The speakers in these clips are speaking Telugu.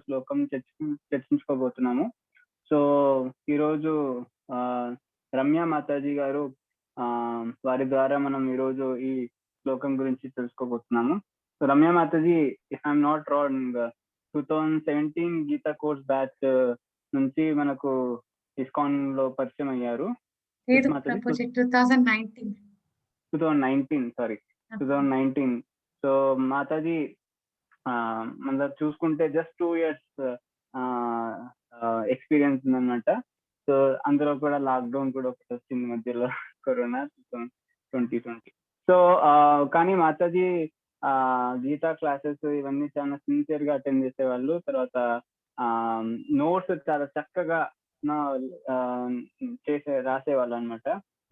శ్లోకం చర్చించుకోబోతున్నాము. సో ఈరోజు రమ్య మాతాజీ గారు వారి ద్వారా మనం ఈరోజు ఈ శ్లోకం గురించి తెలుసుకోబోతున్నాము. So Ramya Mataji, if I'm not wrong, 2017 Gita course batch నుంచి మనకు ఇస్కాన్ లో పరిచయం అయ్యారు. 2019 సో మాతాజీ మన చూసుకుంటే జస్ట్ 2 years ఎక్స్పీరియన్స్ ఉందన్నమాట. సో అందులో కూడా లాక్డౌన్ కూడా ఒకటి వచ్చింది మధ్యలో, కరోనా 2020. సో కానీ మాతాజీ గీతా క్లాసెస్ ఇవన్నీ చాలా సిన్సియర్ గా అటెండ్ చేసేవాళ్ళు. తర్వాత నోట్స్ చాలా చక్కగా రాసేవాళ్ళు అనమాట.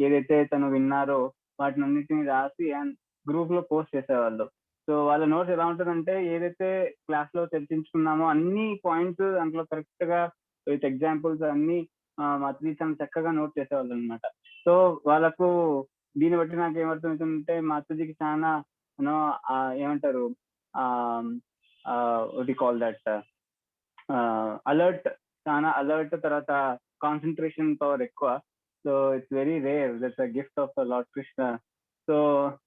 ఏదైతే తను విన్నారో వాటిని అన్నిటిని రాసి గ్రూప్ లో పోస్ట్ చేసేవాళ్ళు. సో వాళ్ళ నోట్స్ ఎలా ఉంటుందంటే, ఏదైతే క్లాస్ లో చర్చించుకున్నామో అన్ని పాయింట్స్ అందులో కరెక్ట్ గా విత్ ఎగ్జాంపుల్స్ అన్ని మాతాజీ చాలా చక్కగా నోట్ చేసేవాళ్ళు అనమాట. సో వాళ్ళకు దీన్ని బట్టి నాకు ఏమర్థమవుతుందంటే, మాతాజీకి చాలా ఏమంటారు కాల్ దట్ అలర్ట్, చాలా అలర్ట్, తర్వాత కాన్సన్ట్రేషన్ పవర్ ఎక్కువ. So it's very rare, that's a gift of lord Krishna. So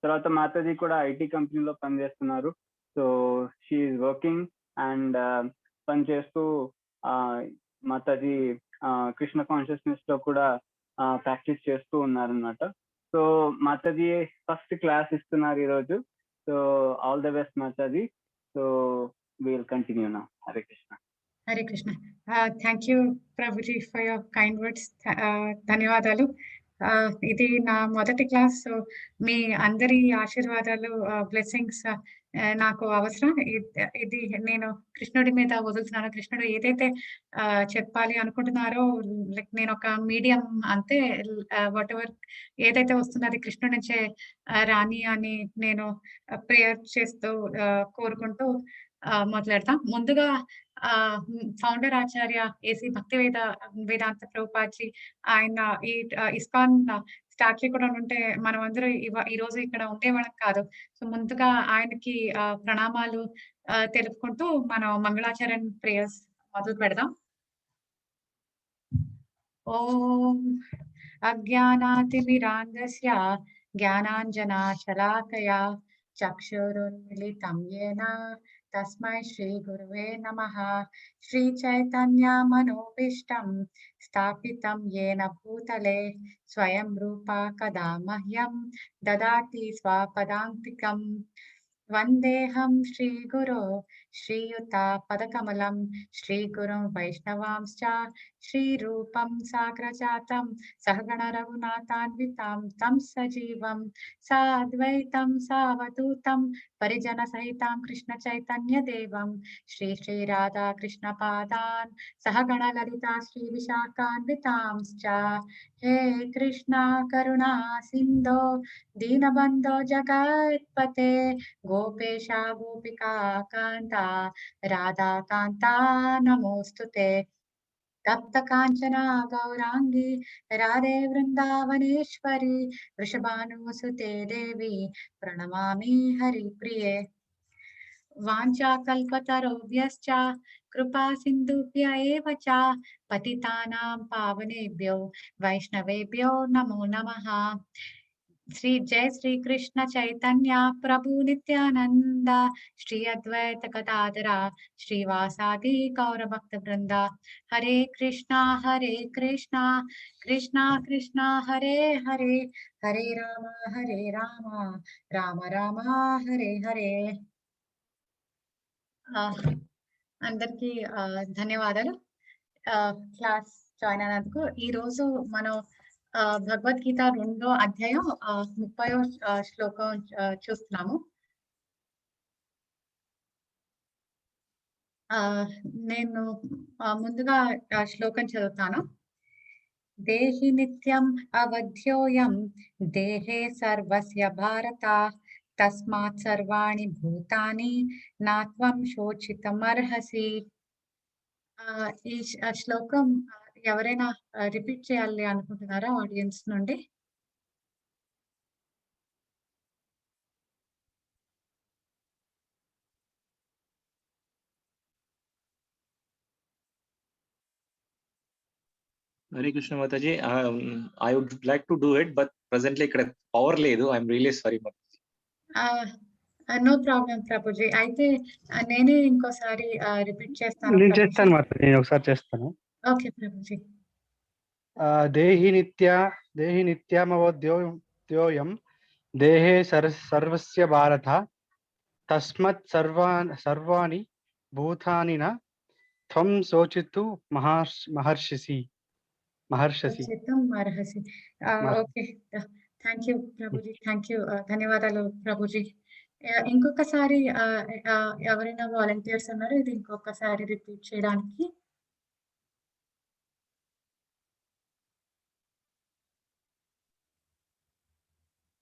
తర్వాత మాతాజీ కూడా ఐటీ కంపెనీలో పనిచేస్తున్నారు. సో షీఈ్ వర్కింగ్ అండ్ పనిచేస్తూ మాతాజీ కృష్ణ కాన్షియస్నెస్ లో కూడా ప్రాక్టీస్ చేస్తూ ఉన్నారనమాట. సో మాతాజీ ఫస్ట్ క్లాస్ ఇస్తున్నారు ఈరోజు. So all the best Mataji. So will continue now. Hare Krishna. Hare Krishna. Thank you Prabhuji for your kind words. ధన్యవాదాలు. ఇది నా మొదటి క్లాస్. సో మీ అందరి ఆశీర్వాదాలు, బ్లెస్సింగ్స్ నాకు అవసరం. ఇది నేను కృష్ణుడి మీద వదులుతున్నాను. కృష్ణుడు ఏదైతే చెప్పాలి అనుకుంటున్నారో, లైక్ నేను ఒక మీడియం అంతే. వాట్ ఎవర్ ఏదైతే వస్తున్నది కృష్ణుడి నుంచే రాని అని నేను ప్రేయర్ చేస్తూ కోరుకుంటూ మొదలెడతాం. ముందుగా ఫౌండర్ ఆచార్య ఏసీ భక్తి వేదాంత ప్రభుపాద్జీ, ఆయన ఈ ఇస్కాన్ స్టార్ట్ చేయకుండా ఉంటే మనం అందరూ ఈ రోజు ఇక్కడ ఉండేవాళ్ళం కాదు. సో ముందుగా ఆయనకి ప్రణామాలు తెలుపుకుంటూ మనం మంగళాచరణ్ ప్రేయర్స్ మొదలు పెడదాం. ఓం అజ్ఞానాతిమిరాంధస్య జ్ఞానాంజనాశలాకయా చక్షురున్మిలితం యేన తస్మై శ్రీ గురువే నమః. శ్రీ చైతన్య మనోభీష్టం స్థాపితం యేన భూతలే స్వయం రూపా కదా మహ్యం దదాతి స్వపదాంతికం. వందేహం శ్రీ గురో శ్రీయుత పదకమలం శ్రీగురుం వైష్ణవాంశ్చ శ్రీరూపం సాగ్రజాతం సహగణ రఘునాథాన్వితం తం సజీవం సాద్వైతం సావధూతం పరిజన సహితం కృష్ణ చైతన్య దేవం శ్రీ శ్రీ రాధా కృష్ణ పాదాన్ సహగణ లలితా శ్రీ విశాఖాన్వితాంశ్చ. హే కృష్ణ కరుణా సింధో దీనబంధో జగత్పతే గోపేశ గోపికా కాంత రాధాకాంత నమోస్తుతే. తప్త కాంచన గౌరాంగి రాధే వృందావనేశ్వరి వృషభానుసుతే దేవి ప్రణమామి హరిప్రియే. వాంఛాకల్పతరుభ్యశ్చ కృపా సింధుభ్య ఏవ చ పతితానాం పావనేభ్యో వైష్ణవేభ్యో నమో నమః. జయ శ్రీ కృష్ణ చైతన్య ప్రభు నిత్యానంద శ్రీ అద్వైత గదాధర శ్రీవాసాది గౌర భక్త బృంద. హరే కృష్ణ కృష్ణ కృష్ణ హరే హరే, హరే రామ రామ రామ హరే హరే. అందరికి ధన్యవాదాలు క్లాస్ జాయిన్ అయినందుకు. ఈ రోజు మనం భగవద్గీత 2వ అధ్యాయం 30వ శ్లోకం చూస్తున్నాము. నేను ముందుగా శ్లోకం చదువుతాను. దేహి నిత్యం అవధ్యోయం దేహే సర్వస్య భారత తస్మాత్ సర్వాణి భూతాని నాత్వం శోచితమర్హసి. ఈ శ్లోకం ఎవరైనా రిపీట్ చేయాలి అనుకుంటున్నారా ఆడియన్స్ నుండి? Hare Krishna Mataji. I would like to do it, but presently ఇక్కడ పవర్ లేదు. I'm really sorry Mataji. No problem Prabhuji. అయితే నేనే ఇంకోసారి రిపీట్ చేస్తాను నేను ప్రభుజీ. చేస్తాను మాట, నేను ఒకసారి చేస్తాను. ఓకే ప్రభుజీ. దేహి నిత్యమవద్యోయం దేహే సర్వస్య భారత తస్మత్ సర్వాణి భూతాని న త్వం శోచితు మహర్షసి. Okay, thank you Prabhuji. Thank you, ధన్యవాదాలు ప్రభుజీ. ఇంకొకసారి ఎవరైనా వాలంటీర్స్ ఉన్నారు ఇది ఇంకొకసారి రిపీట్ చేయడానికి?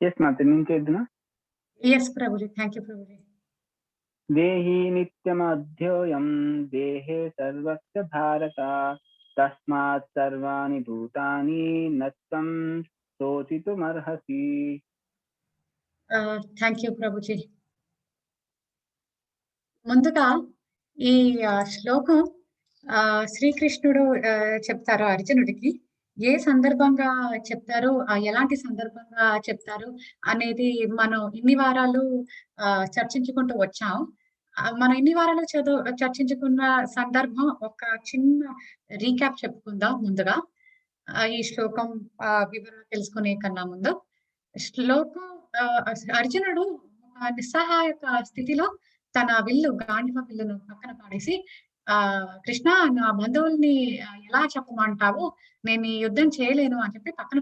ఎస్ మాత, నేను చేద్దునా? Yes Prabhuji, thank you Prabhuji. దేహి నిత్యమధ్యోయం దేహే సర్వస్య భారత తస్మాత్ సర్వాణి భూతాని నత్వం శోచితుమర్హసి. Thank you Prabhuji. ముందుగా ఈ శ్లోకం శ్రీకృష్ణుడు చెప్తారు అర్జునుడికి. ఏ సందర్భంగా చెప్తారు, ఎలాంటి సందర్భంగా చెప్తారు అనేది మనం ఇన్ని వారాలు చర్చించుకుంటూ వచ్చాం. మనం ఇన్ని వారాలు చర్చించుకున్న సందర్భం ఒక చిన్న రీక్యాప్ చెప్పుకుందాం. ముందుగా ఈ శ్లోకం వివరణ తెలుసుకునే కన్నా ముందు, శ్లోకం అర్జునుడు నిస్సహాయక స్థితిలో తన గాంధీవ విల్లును పక్కన పాడేసి, కృష్ణ నా బంధువుల్ని ఎలా చెప్పమంటావు, నేను ఈ యుద్ధం చేయలేను అని చెప్పి పక్కన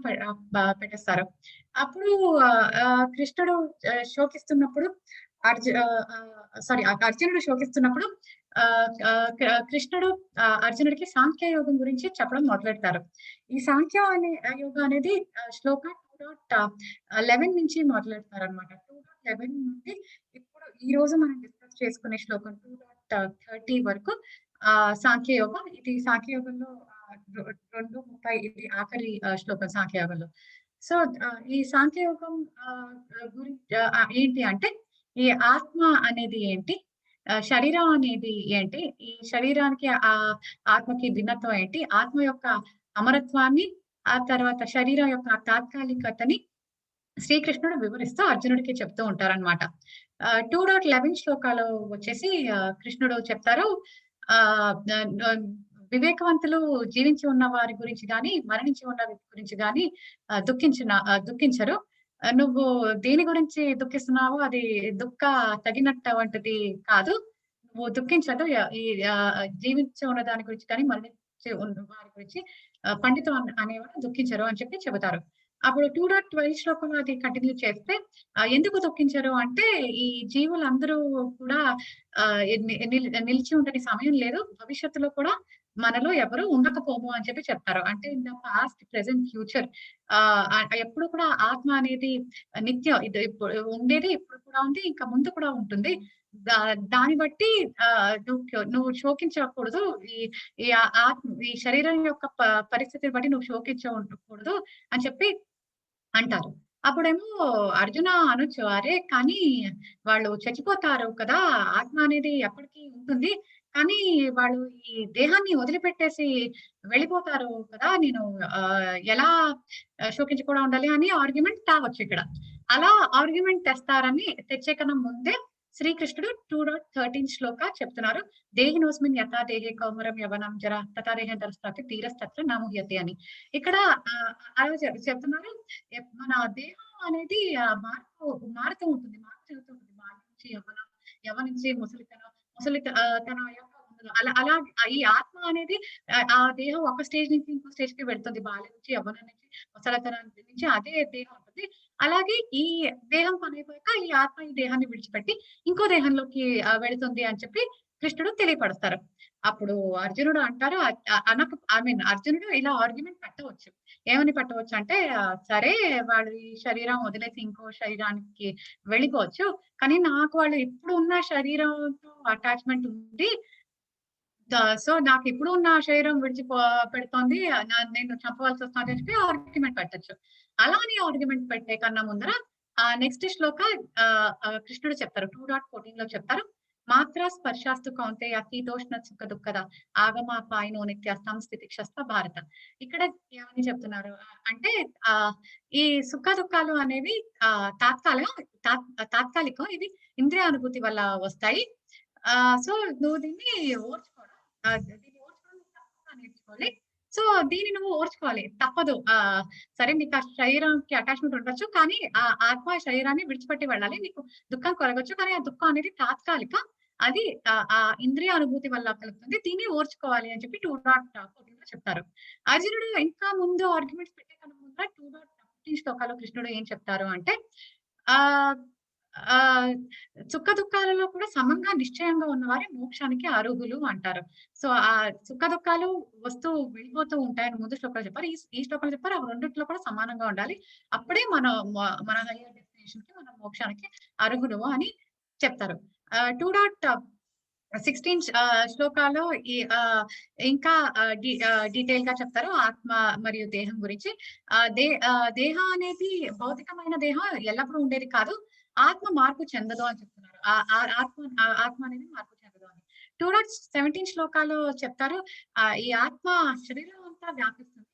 పెట్టేస్తారు. అప్పుడు కృష్ణుడు శోకిస్తున్నప్పుడు అర్జునుడు శోకిస్తున్నప్పుడు కృష్ణుడు అర్జునుడికి సాంఖ్య యోగం గురించి చెప్పడం మొదలెడతారు. ఈ సాంఖ్య యోగం అనేది శ్లోకం 2.11 నుంచి మొదలెడతారు అనమాట. 2.11 నుండి ఇప్పుడు ఈ రోజు మనం డిస్కస్ చేసుకునే శ్లోకం 2.30 వరకు సాంఖ్యయోగం. ఇది సాంఖ్యయోగంలో 2:30 ఇది ఆఖరి శ్లోకం సాంఖ్యయోగంలో. సో ఈ సాంఖ్యయోగం గురించి ఏంటి అంటే, ఈ ఆత్మ అనేది ఏంటి, శరీరం అనేది ఏంటి, ఈ శరీరానికి ఆత్మకి భిన్నత్వం ఏంటి, ఆత్మ యొక్క అమరత్వాన్ని, ఆ తర్వాత శరీరం యొక్క తాత్కాలికతని శ్రీకృష్ణుడు వివరిస్తూ అర్జునుడికి చెప్తూ ఉంటారనమాట. 2.11 శ్లోకాలు వచ్చేసి కృష్ణుడు చెప్తారు, వివేకవంతులు జీవించి ఉన్న వారి గురించి గాని మరణించి ఉన్న గురించి గాని దుఃఖించరు. నువ్వు దేని గురించి దుఃఖిస్తున్నావో అది తగినటువంటిది కాదు, నువ్వు దుఃఖించదు. ఈ జీవించి ఉన్న దాని గురించి కానీ మరణించి ఉన్న వారి గురించి పండితులు అనేవారు దుఃఖించరు అని చెప్పి చెబుతారు. అప్పుడు 2.12 శ్లోకం అది కంటిన్యూ చేస్తే, ఎందుకు దుఃఖించరు అంటే, ఈ జీవులందరూ కూడా నిలిచి ఉండని సమయం లేదు, భవిష్యత్తులో కూడా మనలో ఎవరు ఉండకపోము అని చెప్పి చెప్తారు. అంటే in the past, present, future ఎప్పుడు కూడా ఆత్మ అనేది నిత్యం, ఇది ఉండేది, ఇప్పుడు కూడా ఉంది, ఇంకా ముందు కూడా ఉంటుంది. దాన్ని బట్టి నువ్వు శోకించకూడదు, ఈ శరీరం యొక్క పరిస్థితిని బట్టి నువ్వు శోకించకూడదు అని చెప్పి అంటారు. అప్పుడేమో అర్జున అనొచ్చు, అరే కానీ వాళ్ళు చచ్చిపోతారు కదా, ఆత్మ అనేది ఎప్పటికీ ఉంటుంది, కానీ వాళ్ళు ఈ దేహాన్ని వదిలిపెట్టేసి వెళ్ళిపోతారు కదా, నేను ఎలా శోకించకుండా ఉండాలి అని ఆర్గ్యుమెంట్ తేవచ్చు ఇక్కడ. అలా ఆర్గ్యుమెంట్ తెచ్చే కన్నా ముందే శ్రీకృష్ణుడు 2.13 శ్లోక చెప్తున్నారు, దేహినోస్మిన్ యథా దేహే కౌమరం యవనం జర తథా దేహంతరస్థాతి తీరస్తత్ర నాముహ్యతే అని. ఇక్కడ అలా చెప్తున్నారు, మన దేహం అనేది మారుతూ ఉంటుంది, జరుగుతూ ఉంటుంది. బాల్యం నుంచి యవ్వనం, యవ్వనం నుంచి ముసలితన యొక్క అలా ఈ ఆత్మ అనేది ఆ దేహం ఒక స్టేజ్ నుంచి ఇంకో స్టేజ్ కి వెళ్తుంది. బాల్యం నుంచి యవ్వనం నుంచి ముసలితనం నుంచి అదే దేహం ఉంటుంది. అలాగే ఈ దేహం పని అయిపోయాక ఈ ఆత్మ ఈ దేహాన్ని విడిచిపెట్టి ఇంకో దేహంలోకి వెళుతుంది అని చెప్పి కృష్ణుడు తెలియపరుస్తారు. అప్పుడు అర్జునుడు అంటారు, అర్జునుడు ఇలా ఆర్గ్యుమెంట్ పెట్టవచ్చు. ఏమని పెట్టవచ్చు అంటే, సరే వాళ్ళు ఈ శరీరం వదిలేసి ఇంకో శరీరానికి వెళ్ళిపోవచ్చు, కానీ నాకు వాళ్ళు ఇప్పుడు ఉన్న శరీరంతో అటాచ్మెంట్ ఉంది, సో నాకు ఇప్పుడు ఉన్న శరీరం పెడుతోంది, నేను చంపవలసి వస్తుంది అని చెప్పి ఆర్గ్యుమెంట్ పెట్టచ్చు. అలానే ఆర్గ్యుమెంట్ పెట్టే కన్నా ముందర నెక్స్ట్ శ్లోక కృష్ణుడు చెప్తారు, 2.14 లో చెప్తారు, మాత్ర స్పర్శాస్తు కౌంతేయ శీతోష్ణ సుఖ దుఃఖద ఆగమాపాయనో నిత్య సంస్థితిక్షస్త భారత. ఇక్కడ ఏమని చెప్తున్నారు అంటే ఈ సుఖ దుఃఖాలు అనేవి తాత్కాలికం, ఇది ఇంద్రియ అనుభూతి వల్ల వస్తాయి. సో నువ్వు దీన్ని ఓర్చుకోవడం, దీన్ని ఓర్చుకోవడం తప్పగా నేర్చుకోవాలి. సో దీన్ని నువ్వు ఓర్చుకోవాలి, తప్పదు. సరే నీకు ఆ శరీరానికి అటాచ్మెంట్ ఉండొచ్చు, కానీ ఆ ఆత్మ శరీరాన్ని విడిచిపెట్టి వెళ్ళాలి. నీకు దుఃఖం కలగొచ్చు, కానీ ఆ దుఃఖం అనేది తాత్కాలిక, అది ఆ ఇంద్రియ అనుభూతి వల్ల కలుగుతుంది, దీన్ని ఓర్చుకోవాలి అని చెప్పి 2.14 చెప్తారు. అర్జునుడు ఇంకా ముందు ఆర్గ్యుమెంట్స్ పెట్టే కన్నా ముందు 2.15 శ్లోకాల్లో కృష్ణుడు ఏం చెప్తారు అంటే సుఖ దుఃఖాలలో కూడా సమంగా నిశ్చయంగా ఉన్నవారే మోక్షానికి అర్హులు అంటారు. సో ఆ సుఖ దుఃఖాలు వస్తూ వెళ్ళిపోతూ ఉంటాయని ముందు శ్లోకాలు చెప్పారు. ఈ శ్లోకాలు చెప్పారు, ఆ రెండిట్లో కూడా సమానంగా ఉండాలి, అప్పుడే మన హయ్యర్ డెస్టినేషన్ కి, మన మోక్షానికి అర్హులు అని చెప్తారు. 2.16 శ్లోకాల్లో ఇంకా డీటెయిల్ గా చెప్తారు ఆత్మ మరియు దేహం గురించి. దేహం అనేది భౌతికమైన దేహం ఎల్లప్పుడూ ఉండేది కాదు, ఆత్మ మార్పు చెందదు అని చెప్తున్నారు. ఆత్మ అనేది మార్పు చెందదు అని 2.17 శ్లోకాల్లో చెప్తారు. ఈ ఆత్మ శరీరం అంతా వ్యాపిస్తుంది.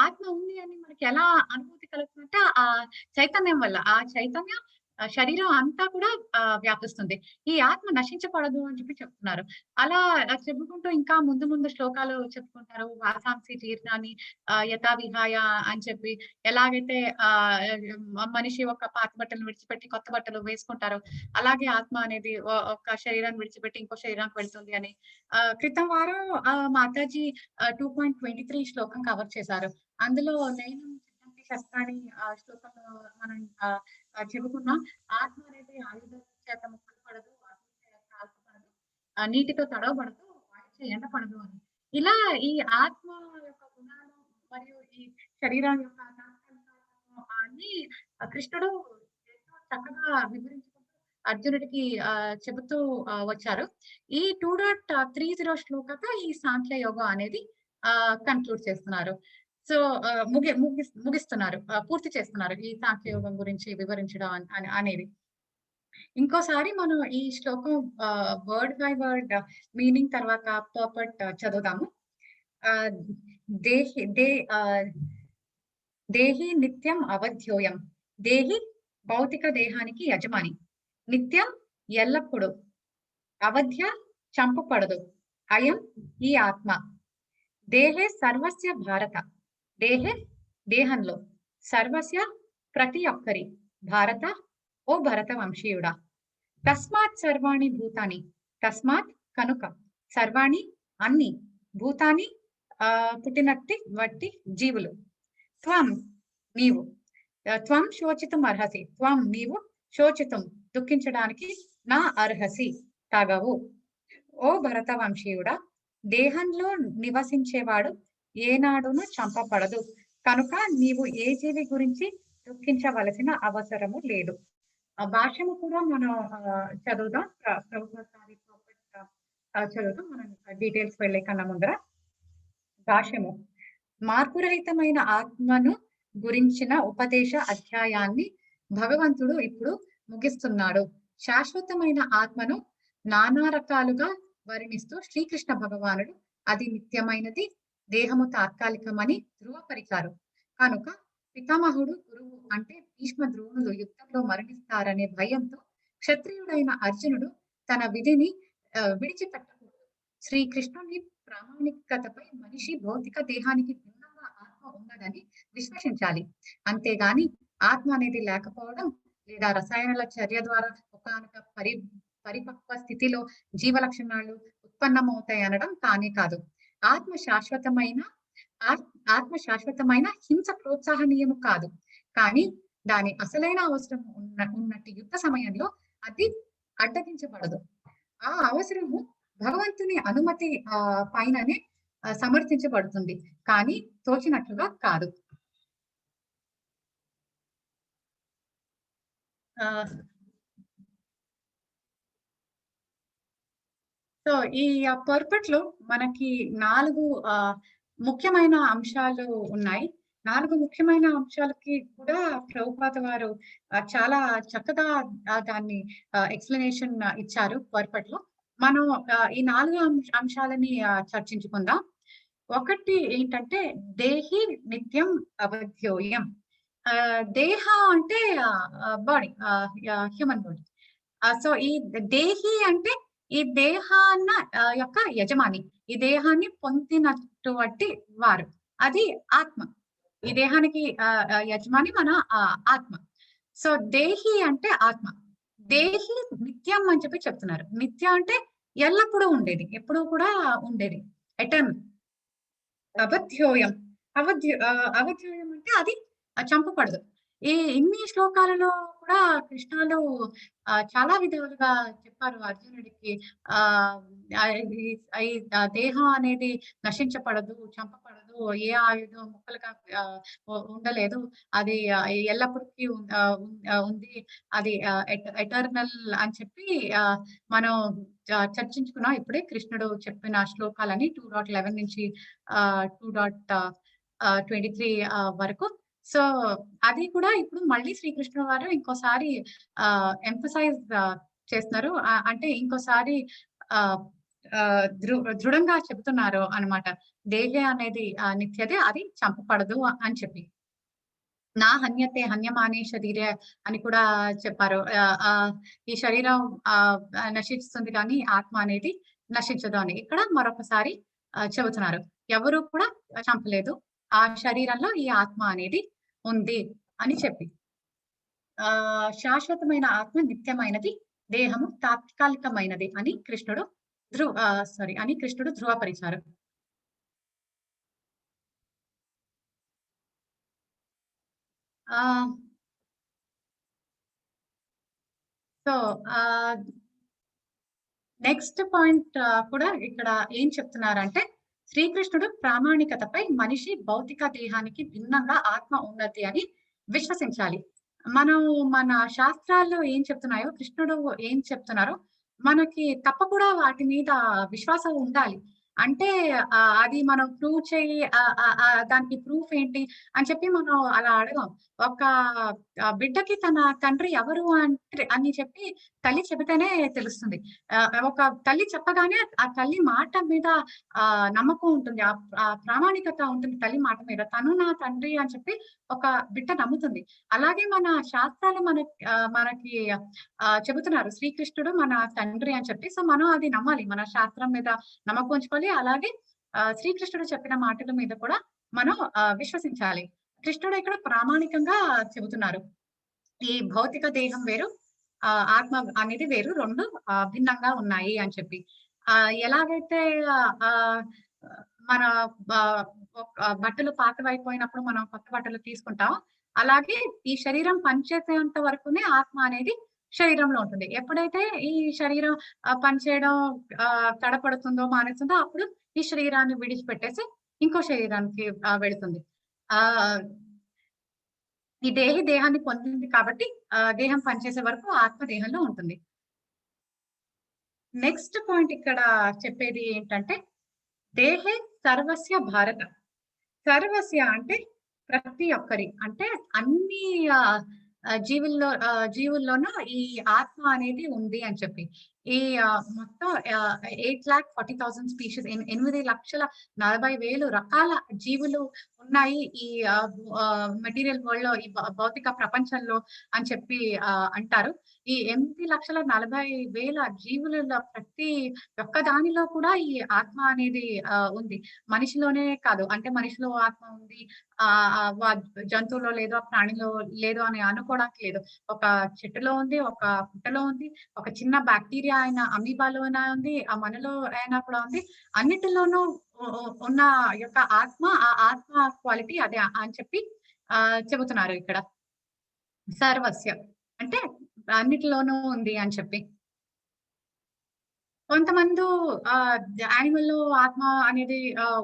ఆత్మ ఉంది అని మనకి ఎలా అనుభూతి కలుగుతుందంటే ఆ చైతన్యం వల్ల. ఆ చైతన్యం శరీరం అంతా కూడా వ్యాపిస్తుంది. ఈ ఆత్మ నశించకూడదు అని చెప్పి చెప్తున్నారు. అలా చెప్పుకుంటూ ఇంకా ముందు శ్లోకాలు చెప్పుకుంటారు. వాసాంసి జీర్ణాన్ని యథా విహాయ అని చెప్పి, ఎలాగైతే మనిషి ఒక పాత బట్టలు విడిచిపెట్టి కొత్త బట్టలు వేసుకుంటారో, అలాగే ఆత్మ అనేది ఒక శరీరాన్ని విడిచిపెట్టి ఇంకో శరీరానికి వెళ్తుంది అని. క్రితం వారం మాతాజీ 2.23 శ్లోకం కవర్ చేశారు. అందులో నేను శస్త్రాన్ని శ్లోకంలో మనం చెప్పుకున్నాం. ఆత్మ అనేది ఆయుధ చేత ముక్కలు పడదు, కాల్పడదు, నీటితో తడవబడదు, వాయుచే ఎండపడదు అని. ఇలా ఈ ఆత్మ యొక్క గుణాలు మరియు ఈ శరీరం యొక్క అన్ని కృష్ణుడు ఎంతో చక్కగా వివరించుకుంటూ అర్జునుడికి చెబుతూ వచ్చారు. ఈ 2.30 శ్లోకతో ఈ సాంఖ్య యోగం అనేది కన్క్లూడ్ చేస్తున్నారు. సో ముగిస్తున్నారు, పూర్తి చేస్తున్నారు ఈ సాంఖ్యయోగం గురించి వివరించడం అనేది. ఇంకోసారి మనం ఈ శ్లోకం వర్డ్ బై వర్డ్ మీనింగ్ తర్వాత పర్పట్ చదువుదాము. దేహి నిత్యం అవధ్యోయం. దేహి భౌతిక దేహానికి యజమాని, నిత్యం ఎల్లప్పుడూ, అవధ్య చంపపడదు, అయం ఈ ఆత్మ, దేహే సర్వస్య భారత, దేహంలో, సర్వస్య ప్రతి ఒక్కరి, భారత ఓ భరత వంశీయుడా, తస్మాత్ సర్వాణి భూతాని, తస్మాత్ కనుక, సర్వాణి అన్ని, భూతాని పుట్టినట్టి వట్టి జీవులు, త్వం నీవు, త్వం శోచితం అర్హసి, త్వం నీవు, శోచితం దుఃఖించడానికి, నా అర్హసి తగవు, ఓ భరత వంశీయుడా, దేహంలో నివసించేవాడు ఏనాడును చంపబడదు, కనుక నీవు ఏ జీవి గురించి దుఃఖించవలసిన అవసరము లేదు. భాష్యము కూడా మనం చదువుదాం. చదువుతాం మనం డీటెయిల్స్ వెళ్లే కన్నా ముందర. భాష్యము: మార్పురహితమైన ఆత్మను గురించిన ఉపదేశ అధ్యాయాన్ని భగవంతుడు ఇప్పుడు ముగిస్తున్నాడు. శాశ్వతమైన ఆత్మను నానా రకాలుగా వర్ణిస్తూ శ్రీకృష్ణ భగవానుడు అది నిత్యమైనది, దేహము తాత్కాలికమని ధృవపరిచారు. కనుక పితామహుడు గురువు అంటే భీష్మ ద్రోణులు యుద్ధంలో మరణిస్తారనే భయంతో క్షత్రియుడైన అర్జునుడు తన విధిని విడిచిపెట్టకూడదు. శ్రీకృష్ణుని ప్రామాణికతపై మనిషి భౌతిక దేహానికి భిన్నంగా ఆత్మ ఉన్నదని విశ్వసించాలి. అంతేగాని ఆత్మ అనేది లేకపోవడం లేదా రసాయనాల చర్య ద్వారా ఒకానొక పరిపక్వ స్థితిలో జీవ లక్షణాలు ఉత్పన్నమవుతాయి అనడం కానే కాదు. ఆత్మ శాశ్వతమైన హింస ప్రోత్సాహనీయము కాదు, కానీ దాని అసలైన అవసరం ఉన్నట్టు యుద్ధ సమయంలో అది అడ్డగించబడదు. ఆ అవసరము భగవంతుని అనుమతి పైననే సమర్థించబడుతుంది, కానీ తోచినట్లుగా కాదు. సో ఈ పర్పట్ లో మనకి 4 ముఖ్యమైన అంశాలు ఉన్నాయి. 4 ముఖ్యమైన అంశాలకి కూడా ప్రభుపాద వారు చాలా చక్కగా దాన్ని ఎక్స్‌ప్లనేషన్ ఇచ్చారు పర్పట్లో. మనం ఈ 4 అంశాలని చర్చించుకుందాం. ఒకటి ఏంటంటే దేహి నిత్యం అవధ్యోయం. దేహ అంటే బాడీ, హ్యూమన్ బాడీ. సో ఈ దేహి అంటే ఈ దేహాన్న యొక్క యజమాని, ఈ దేహాన్ని పొందినటువంటి వారు, అది ఆత్మ. ఈ దేహానికి యజమాని మన ఆత్మ. సో దేహి అంటే ఆత్మ. దేహి నిత్యం అని చెప్పి చెప్తున్నారు. నిత్య అంటే ఎల్లప్పుడూ ఉండేది, ఎప్పుడూ కూడా ఉండేది, ఎటర్నల్. అవధ్యోయం, అవధ్యోయం అంటే అది చంపబడదు. ఇన్ని శ్లోకాలలో కూడా కృష్ణులు చాలా విధాలుగా చెప్పారు అర్జునుడికి. ఈ దేహం అనేది నశించబడదు, చంపబడదు, ఏ ఆయుధం ముక్కలుగా ఉండలేదు, అది ఎల్లప్పటికీ ఉంది, అది ఎటర్నల్ అని చెప్పి మనం చర్చించుకున్నాం ఇప్పుడే. కృష్ణుడు చెప్పిన శ్లోకాలని 2.11 నుంచి 2.23 వరకు. సో అది కూడా ఇప్పుడు మళ్ళీ శ్రీకృష్ణుడు వారు ఇంకోసారి ఎంఫసైజ్ చేస్తున్నారు, అంటే ఇంకోసారి దృఢంగా చెబుతున్నారు అన్నమాట. దేహే అనేది నిత్యదే, అది చంపబడదు అని చెప్పి. నా హన్యతే హన్యమానే శరీరే అని కూడా చెప్పారు. ఈ శరీరం నశిస్తుంది కానీ ఆత్మ అనేది నశించదు అని ఇక్కడ మరొకసారి చెబుతున్నారు. ఎవరు కూడా చంపలేదు, ఆ శరీరంలో ఈ ఆత్మ అనేది ఉంది అని చెప్పి. శాశ్వతమైన ఆత్మ నిత్యమైనది, దేహము తాత్కాలికమైనది అని కృష్ణుడు ధృవపరిచారు. సో నెక్స్ట్ పాయింట్ కూడా ఇక్కడ ఏం చెప్తున్నారంటే, శ్రీకృష్ణుడు ప్రామాణికతపై మనిషి భౌతిక దేహానికి భిన్నంగా ఆత్మ ఉన్నది అని విశ్వసించాలి. మనం మన శాస్త్రాల్లో ఏం చెప్తున్నాయో, కృష్ణుడు ఏం చెప్తున్నారో మనకి తప్పకుండా వాటి మీద విశ్వాసం ఉండాలి. అంటే అది మనం ప్రూవ్ చేయి, దానికి ప్రూఫ్ ఏంటి అని చెప్పి మనం అలా అడగం. ఒక బిడ్డకి తన తండ్రి ఎవరు అని చెప్పి తల్లి చెబితేనే తెలుస్తుంది. ఒక తల్లి చెప్పగానే ఆ తల్లి మాట మీద నమ్మకం ఉంటుంది, ఆ ప్రామాణికత ఉంటుంది తల్లి మాట మీద. తను నా తండ్రి అని చెప్పి ఒక బిడ్డ నమ్ముతుంది. అలాగే మన శాస్త్రాలు మనకి చెబుతున్నారు శ్రీకృష్ణుడు మన తండ్రి అని చెప్పి. సో మనం అది నమ్మాలి, మన శాస్త్రం మీద నమ్మకం ఉంచుకోవాలి. అలాగే శ్రీకృష్ణుడు చెప్పిన మాటల మీద కూడా మనం విశ్వసించాలి. కృష్ణుడు ఇక్కడ ప్రామాణికంగా చెబుతున్నారు, ఈ భౌతిక దేహం వేరు, ఆత్మ అనేది వేరు, రెండు భిన్నంగా ఉన్నాయి అని చెప్పి. ఎలాగైతే మన బట్టలు పాతవైపోయినప్పుడు మనం కొత్త బట్టలు తీసుకుంటాం, అలాగే ఈ శరీరం పనిచేసేంత వరకునే ఆత్మ అనేది శరీరంలో ఉంటుంది. ఎప్పుడైతే ఈ శరీరం పనిచేయడం తడపడుతుందో, మానేస్తుందో, అప్పుడు ఈ శరీరాన్ని విడిచిపెట్టేసి ఇంకో శరీరానికి వెళుతుంది. ఈ దేహాన్ని పొందింది కాబట్టి దేహం పనిచేసే వరకు ఆత్మ దేహంలో ఉంటుంది. నెక్స్ట్ పాయింట్ ఇక్కడ చెప్పేది ఏంటంటే, దేహే సర్వస్య భారత. సర్వస్య అంటే ప్రతి ఒక్కరి, అంటే అన్ని జీవుల్లోనూ ఈ ఆత్మ అనేది ఉంది అని చెప్పి. ఈ మొత్తం 8,40,000 స్పీషీస్, 8,40,40,000 రకాల జీవులు ఉన్నాయి ఈ మెటీరియల్ వరల్డ్ లో, ఈ భౌతిక ప్రపంచంలో అని చెప్పి అంటారు. ఈ 8,40,40,000 జీవులలో ప్రతి ఒక్క దానిలో కూడా ఈ ఆత్మ అనేది ఉంది. మనిషిలోనే కాదు, అంటే మనిషిలో ఆత్మ ఉంది, జంతువులో లేదు, ఆ ప్రాణిలో లేదు అని అనుకోవడానికి లేదు. ఒక చెట్టులో ఉంది, ఒక పుట్టలో ఉంది, ఒక చిన్న బ్యాక్టీరియా అయిన అమీబాలోనా ఉంది, ఆ మనలో అయినా కూడా ఉంది. అన్నిటిలోనూ ఉన్న యొక్క ఆత్మ, ఆ ఆత్మ క్వాలిటీ అదే అని చెప్పి చెబుతున్నారు ఇక్కడ. సర్వస్య అంటే అన్నిటిలోనూ ఉంది అని చెప్పి. కొంతమంది యానిమల్ లో ఆత్మ అనేది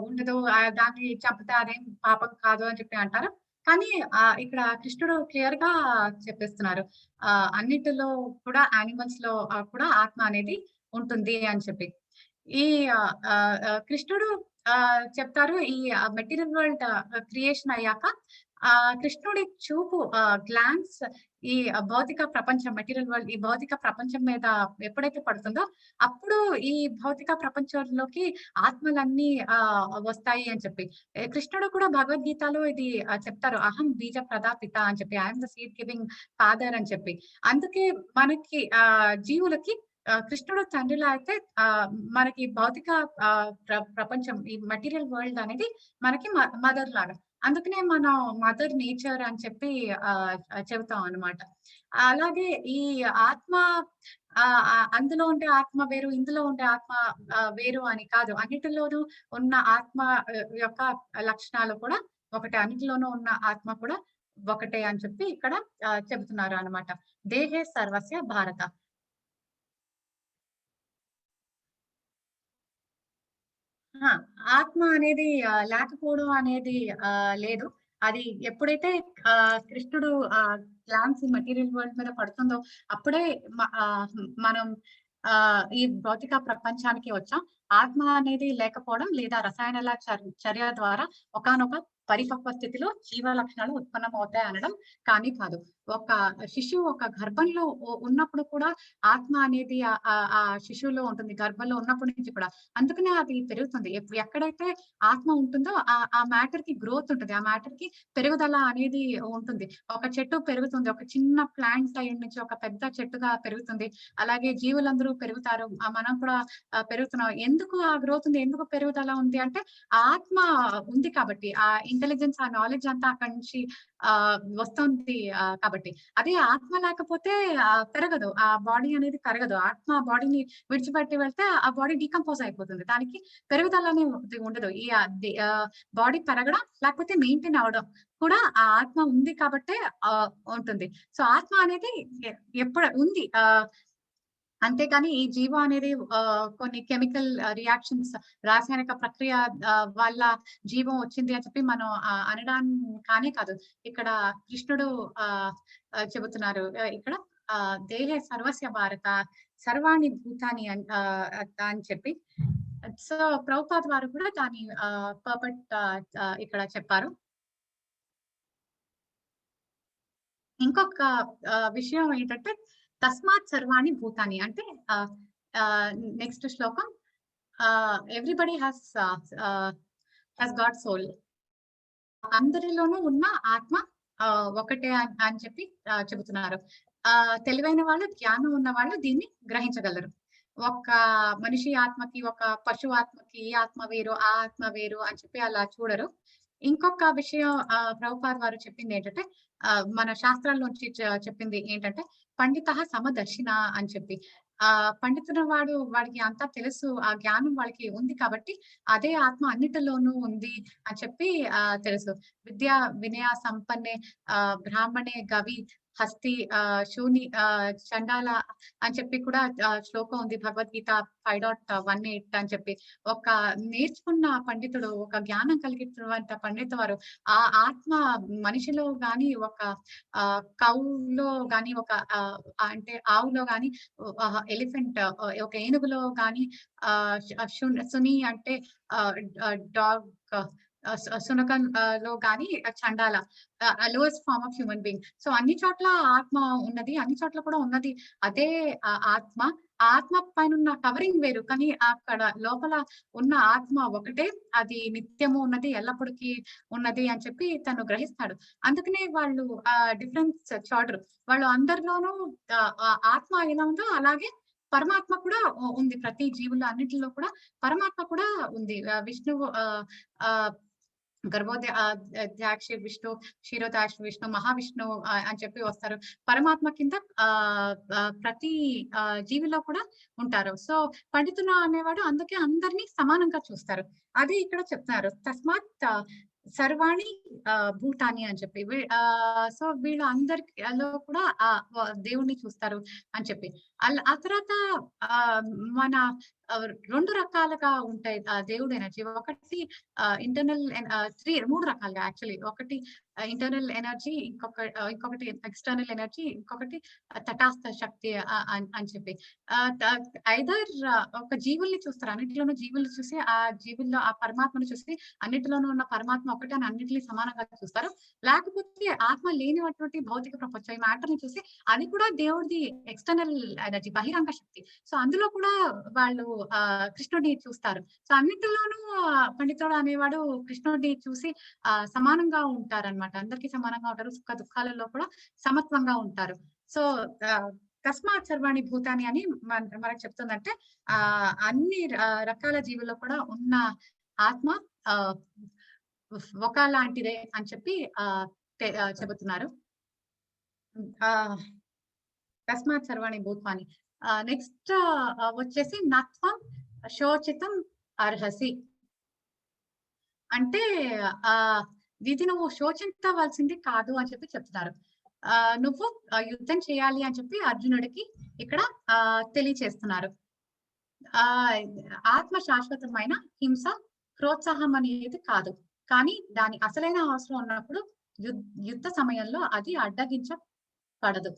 ఉండదు, దాన్ని చంపితే అదేం పాపం కాదు అని చెప్పి అంటారు. కానీ ఇక్కడ కృష్ణుడు క్లియర్ గా చెప్పేస్తున్నారు, అన్నిటిలో కూడా, యానిమల్స్ లో కూడా ఆత్మ అనేది ఉంటుంది అని చెప్పి. ఈ కృష్ణుడు చెప్తారు ఈ మెటీరియల్ వరల్డ్ క్రియేషన్ అయ్యాక కృష్ణుడి చూపు గ్లాన్స్ ఈ భౌతిక ప్రపంచం మెటీరియల్ వరల్డ్ ఈ భౌతిక ప్రపంచం మీద ఎప్పుడైతే పడుతుందో అప్పుడు ఈ భౌతిక ప్రపంచంలోకి ఆత్మలన్నీ వస్తాయి అని చెప్పి కృష్ణుడు కూడా భగవద్గీతలో ఇది చెప్తారు, అహం బీజ ప్రదాపిత అని చెప్పి, I'm the seed giving father అని చెప్పి. అందుకే మనకి జీవులకి కృష్ణుడు తండ్రిలా అయితే మనకి భౌతిక ప్రపంచం ఈ మెటీరియల్ వరల్డ్ అనేది మనకి మదర్ లాగా. అందుకనే మనం మదర్ నేచర్ అని చెప్పి చెబుతాం అన్నమాట. అలాగే ఈ ఆత్మ అందులో ఉండే ఆత్మ వేరు, ఇందులో ఉండే ఆత్మ వేరు అని కాదు. అన్నిటిలోనూ ఉన్న ఆత్మ యొక్క లక్షణాలు కూడా ఒకటే, అన్నిటిలోనూ ఉన్న ఆత్మ కూడా ఒకటే అని చెప్పి ఇక్కడ చెబుతున్నారు అన్నమాట. దేహే సర్వస్య భారత. ఆత్మ అనేది లేకపోవడం అనేది లేదు. అది ఎప్పుడైతే కృష్ణుడు గ్లాన్స్ మెటీరియల్ వరల్డ్ మీద పడుతుందో అప్పుడే మనం ఈ భౌతిక ప్రపంచానికి వచ్చాం. ఆత్మ అనేది లేకపోవడం లేదా రసాయనాల చర్య ద్వారా ఒకానొక పరిపక్వ స్థితిలో జీవ లక్షణాలు ఉత్పన్నమవుతాయి అనడం కానీ కాదు. ఒక శిశువు ఒక గర్భంలో ఉన్నప్పుడు కూడా ఆత్మ అనేది ఆ శిశువులో ఉంటుంది, గర్భంలో ఉన్నప్పటి నుంచి కూడా. అందుకనే అది పెరుగుతుంది. ఎక్కడైతే ఆత్మ ఉంటుందో ఆ మ్యాటర్ కి గ్రోత్ ఉంటుంది, ఆ మ్యాటర్ కి పెరుగుదల అనేది ఉంటుంది. ఒక చెట్టు పెరుగుతుంది, ఒక చిన్న ప్లాంట్ సైడ్ నుంచి ఒక పెద్ద చెట్టుగా పెరుగుతుంది. అలాగే జీవులందరూ పెరుగుతారు, మనం కూడా పెరుగుతున్నాం. ఎందుకు ఆ గ్రోత్ ఉంది, ఎందుకు పెరుగుదల ఉంది అంటే ఆత్మ ఉంది కాబట్టి, ఆ ఇంటెలిజెన్స్ ఆ నాలెడ్జ్ అంతా అక్కడి నుంచి వస్తుంది కాబట్టి. అదే ఆత్మ లేకపోతే పెరగదు, ఆ బాడీ అనేది పెరగదు. ఆత్మ బాడీని విడిచిపెట్టి వెళ్తే ఆ బాడీ డీకంపోజ్ అయిపోతుంది, దానికి పెరుగుదల అనేది ఉండదు. ఈ బాడీ పెరగడం లేకపోతే మెయింటైన్ అవడం కూడా ఆ ఆత్మ ఉంది కాబట్టే ఉంటుంది. సో ఆత్మ అనేది ఎప్పుడు ఉంది, అంతేకాని ఈ జీవ అనేది కొన్ని కెమికల్ రియాక్షన్స్ రాసాయనిక ప్రక్రియ వల్ల జీవం వచ్చింది అని చెప్పి మనం అనడానికి కానీ కాదు. ఇక్కడ కృష్ణుడు చెబుతున్నారు ఇక్కడ దేహే సర్వస్య భారత సర్వాణి భూతాని అని చెప్పి. సో ప్రభుపాద్ వారు కూడా దాని పర్ఫెక్ట్ ఇక్కడ చెప్పారు. ఇంకొక విషయం ఏంటంటే తస్మాత్ సర్వాణి భూతాని అంటే నెక్స్ట్ శ్లోకం, ఎవ్రీబడి హ్యాస్ గాట్ సోల్. అందరిలోనూ ఉన్న ఆత్మ ఒకటే అని చెప్పి చెబుతున్నారు. తెలివైన వాళ్ళు, జ్ఞానం ఉన్న వాళ్ళు దీన్ని గ్రహించగలరు. ఒక మనిషి ఆత్మకి ఒక పశు ఆత్మకి ఈ ఆత్మ వేరు ఆ ఆత్మ వేరు అని చెప్పి అలా చూడరు. ఇంకొక విషయం ప్రభుపాద్ వారు చెప్పింది ఏంటంటే మన శాస్త్రాల్లోంచి చెప్పింది ఏంటంటే పండిత సమదర్శిన అని చెప్పి. పండితుడు వాడికి అంతా తెలుసు, ఆ జ్ఞానం వాళ్ళకి ఉంది కాబట్టి అదే ఆత్మ అన్నిటిలోనూ ఉంది అని చెప్పి తెలుసు. విద్యా వినయ సంపన్నే బ్రాహ్మణే గవి హస్తి శూని చండాల అని చెప్పి కూడా శ్లోకం ఉంది భగవద్గీత 5.18 అని చెప్పి. ఒక నేర్చుకున్న పండితుడు, ఒక జ్ఞానం కలిగినటువంటి పండిత వారు ఆ ఆత్మ మనిషిలో గాని, ఒక కౌలో గాని, ఒక అంటే ఆవులో గాని, ఎలిఫెంట్ ఒక ఏనుగులో గాని, సుని అంటే డాగ్ సునకం లో గాని చండాల lowest form of human being. So అన్ని చోట్ల ఆత్మ ఉన్నది, అన్ని చోట్ల కూడా ఉన్నది అదే ఆత్మ. ఆత్మ పైన ఉన్న కవరింగ్ వేరు, కానీ అక్కడ లోపల ఉన్న ఆత్మ ఒకటే, అది నిత్యము ఉన్నది, ఎల్లప్పటికీ ఉన్నది అని చెప్పి తను గ్రహిస్తాడు. అందుకనే వాళ్ళు డిఫరెన్స్ చూడరు. వాళ్ళు అందరిలోనూ ఆత్మ ఎలా ఉందో అలాగే పరమాత్మ కూడా ఉంది. ప్రతి జీవులు అన్నిటిలో కూడా పరమాత్మ కూడా ఉంది. విష్ణువు గర్భోధ్యాక్షి విష్ణు, క్షీరోదాక్షి విష్ణు, మహావిష్ణు అని చెప్పి వస్తారు. పరమాత్మ కింద ప్రతి జీవిలో కూడా ఉంటారు. సో పండితులు అనేవాడు అందుకే అందరినీ సమానంగా చూస్తారు. అది ఇక్కడ చెప్తున్నారు తస్మాత్ సర్వాణి భూతాని అని చెప్పి. సో వీళ్ళ అందరిలో కూడా దేవుణ్ణి చూస్తారు అని చెప్పి. ఆ తర్వాత మన రెండు రకాలుగా ఉంటాయి దేవుడి ఎనర్జీ. ఒకటి ఇంటర్నల్ 3 రకాలుగా యాక్చువల్లీ. ఒకటి ఇంటర్నల్ ఎనర్జీ, ఇంకొకటి ఎక్స్టర్నల్ ఎనర్జీ, ఇంకొకటి తటాస్థ శక్తి అని చెప్పి. ఐదర్ ఒక జీవుల్ని చూస్తారు, అన్నిటిలోనూ జీవుల్ని చూసి ఆ జీవుల్లో ఆ పరమాత్మను చూసి అన్నిటిలోనూ ఉన్న పరమాత్మ ఒకటి అని అన్నిటిని సమానంగా చూస్తారు. లేకపోతే ఆత్మ లేనిటువంటి భౌతిక ప్రపంచం ఈ మ్యాటర్ ని చూసి అది కూడా దేవుడిది ఎక్స్టర్నల్ ఎనర్జీ, బహిరంగ శక్తి. సో అందులో కూడా వాళ్ళు కృష్ణుడిని చూస్తారు. సో అన్నిటిలోనూ పండితుడు అనేవాడు కృష్ణుడిని చూసి సమానంగా ఉంటారన్నమాట. అందరికీ సమానంగా ఉంటారు. సుఖ దుఃఖాలలో కూడా సమత్వంగా ఉంటారు. సో తస్మాత్ సర్వాణి భూతాని అని మనకు చెప్తుందంటే అన్ని రకాల జీవుల్లో కూడా ఉన్న ఆత్మ ఒక లాంటిదే అని చెప్పి చెబుతున్నారు. తస్మాత్ సర్వాణి భూతాని. నెక్స్ట్ వచ్చేసి నత్వం శోచితం అర్హసి అంటే ఇది నువ్వు శోచించవలసింది కాదు అని చెప్పి చెప్తున్నారు. నువ్వు యుద్ధం చేయాలి అని చెప్పి అర్జునుడికి ఇక్కడ తెలియచేస్తున్నారు. ఆత్మ శాశ్వతమైన హింస ప్రోత్సాహం అనేది కాదు, కానీ దాని అసలైన అవసరం ఉన్నప్పుడు యుద్ధ సమయంలో అది అడ్డగించబడదు.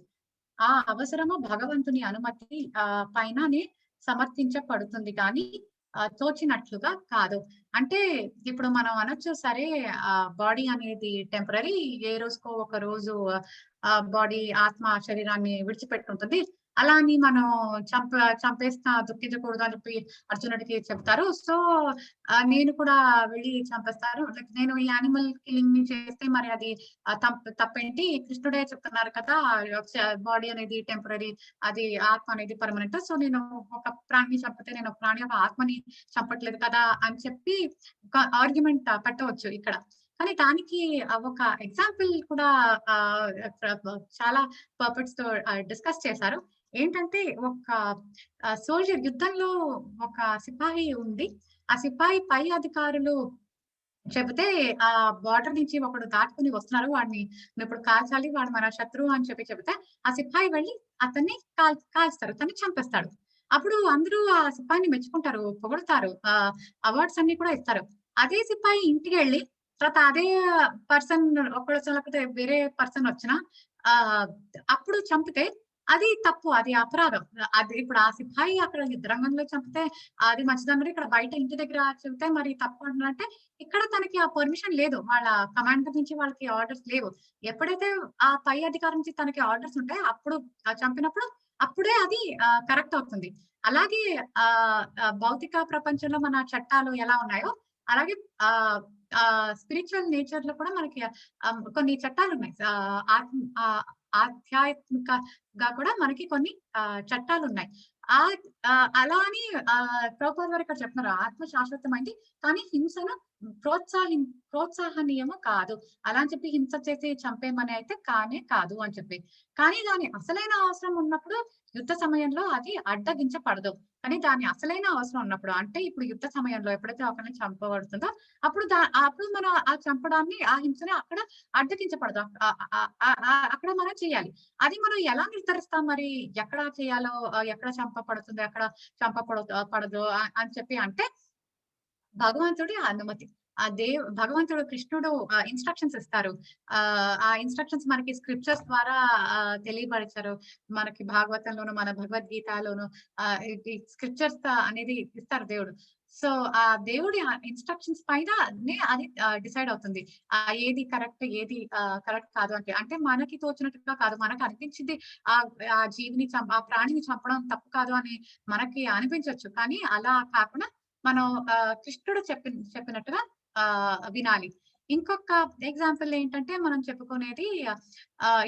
ఆ అవసరము భగవంతుని అనుమతి పైననే సమర్థించబడుతుంది కానీ తోచినట్లుగా కాదు. అంటే ఇప్పుడు మనం అనొచ్చు, సరే బాడీ అనేది టెంపరరీ, ఏ రోజుకో ఒక రోజు బాడీ ఆత్మ శరీరాన్ని విడిచిపెట్టుంటుంది, అలా అని మనం చంపేస్తా దుఃఖించకూడదు అని చెప్పి అర్జునుడికి చెప్తారు. సో నేను కూడా వెళ్ళి చంపేస్తారు, లైక్ నేను ఈ యానిమల్ కిల్లింగ్ ని చేస్తే మరి అది తప్పేంటి? కృష్ణుడే చెప్తున్నారు కదా బాడీ అనేది టెంపరరీ, అది ఆత్మ అనేది పర్మనెంట్. సో నేను ఒక ప్రాణిని చంపితే నేను ప్రాణి యొక్క ఆత్మని చంపట్లేదు కదా అని చెప్పి ఒక ఆర్గ్యుమెంట్ పెట్టవచ్చు ఇక్కడ. కానీ దానికి ఒక ఎగ్జాంపుల్ కూడా చాలా పర్పస్ తో డిస్కస్ చేశారు. ఏంటంటే ఒక సోల్జర్ యుద్ధంలో ఒక సిపాయి ఉంది. ఆ సిపాయి పై అధికారులు చెబితే ఆ బార్డర్ నుంచి ఒకడు దాటుకుని వస్తున్నారు, వాడిని ఇప్పుడు కాల్చాలి, వాడు మన శత్రువు అని చెప్పి చెబితే ఆ సిపాయి వెళ్ళి అతన్ని కాల్స్తారు, అతన్ని చంపేస్తాడు. అప్పుడు అందరూ ఆ సిపాయిని మెచ్చుకుంటారు, పొగుడుతారు, అవార్డ్స్ అన్ని కూడా ఇస్తారు. అదే సిపాయి ఇంటికి వెళ్ళి తర్వాత అదే పర్సన్ ఒకడు లేకపోతే వేరే పర్సన్ వచ్చినా అప్పుడు చంపితే అది తప్పు, అది అపరాధం. అది ఇప్పుడు ఆ సిపాయి అక్కడ యుద్ధరంగంలో చంపితే అది మంచిదన్నారు, ఇక్కడ బయట ఇంటి దగ్గర చెబితే మరి తప్పు అంటే ఇక్కడ తనకి ఆ పర్మిషన్ లేదు, వాళ్ళ కమాండర్ నుంచి వాళ్ళకి ఆర్డర్స్ లేవు. ఎప్పుడైతే ఆ పై అధికారం నుంచి తనకి ఆర్డర్స్ ఉంటాయి అప్పుడు చంపినప్పుడు అప్పుడే అది కరెక్ట్ అవుతుంది. అలాగే భౌతిక ప్రపంచంలో మన చట్టాలు ఎలా ఉన్నాయో అలాగే స్పిరిచువల్ నేచర్ లో కూడా మనకి కొన్ని చట్టాలు ఉన్నాయి. ఆధ్యాత్మికంగా కూడా మనకి కొన్ని చట్టాలు ఉన్నాయి. అలా అని ప్రభుపాదులు వారు ఇక్కడ చెప్తున్నారు, ఆత్మ శాశ్వతమైంది కానీ హింసను ప్రోత్సాహనీయము కాదు. అలా అని చెప్పి హింస చేసి చంపేమని అయితే కానే కాదు అని చెప్పి. కానీ దాని అసలైన అవసరం ఉన్నప్పుడు యుద్ధ సమయంలో అది అడ్డగించబడదు. కానీ దాని అసలైన అవసరం ఉన్నప్పుడు, అంటే ఇప్పుడు యుద్ధ సమయంలో ఎప్పుడైతే ఒకరిని చంపబడుతుందో అప్పుడు అప్పుడు మనం ఆ చంపడాన్ని, ఆ హింసని అక్కడ అడ్డగించబడదు, అక్కడ మనం చేయాలి. అది మనం ఎలా నిర్ధారిస్తాం మరి ఎక్కడ చేయాలో, ఎక్కడ చంపబడుతుందో ఎక్కడ పడదు అని చెప్పి అంటే భగవంతుడి అనుమతి. భగవంతుడు కృష్ణుడు ఇన్స్ట్రక్షన్స్ ఇస్తారు. ఆ ఇన్స్ట్రక్షన్స్ మనకి స్క్రిప్చర్స్ ద్వారా తెలియపరిచారు. మనకి భాగవతంలోను మన భగవద్గీతలోను స్క్రిప్చర్స్ అనేది ఇస్తారు దేవుడు. సో ఆ దేవుడి ఇన్స్ట్రక్షన్స్ పైన అది డిసైడ్ అవుతుంది ఏది కరెక్ట్ ఏది కరెక్ట్ కాదు అంటే. అంటే మనకి తోచినట్టుగా కాదు, మనకు అనిపించింది ఆ జీవిని ఆ ప్రాణిని చంపడం తప్పు కాదు అని మనకి అనిపించవచ్చు, కానీ అలా కాకుండా మనం కృష్ణుడు చెప్పినట్టుగా వినాలి. ఇంకొక ఎగ్జాంపుల్ ఏంటంటే మనం చెప్పుకునేది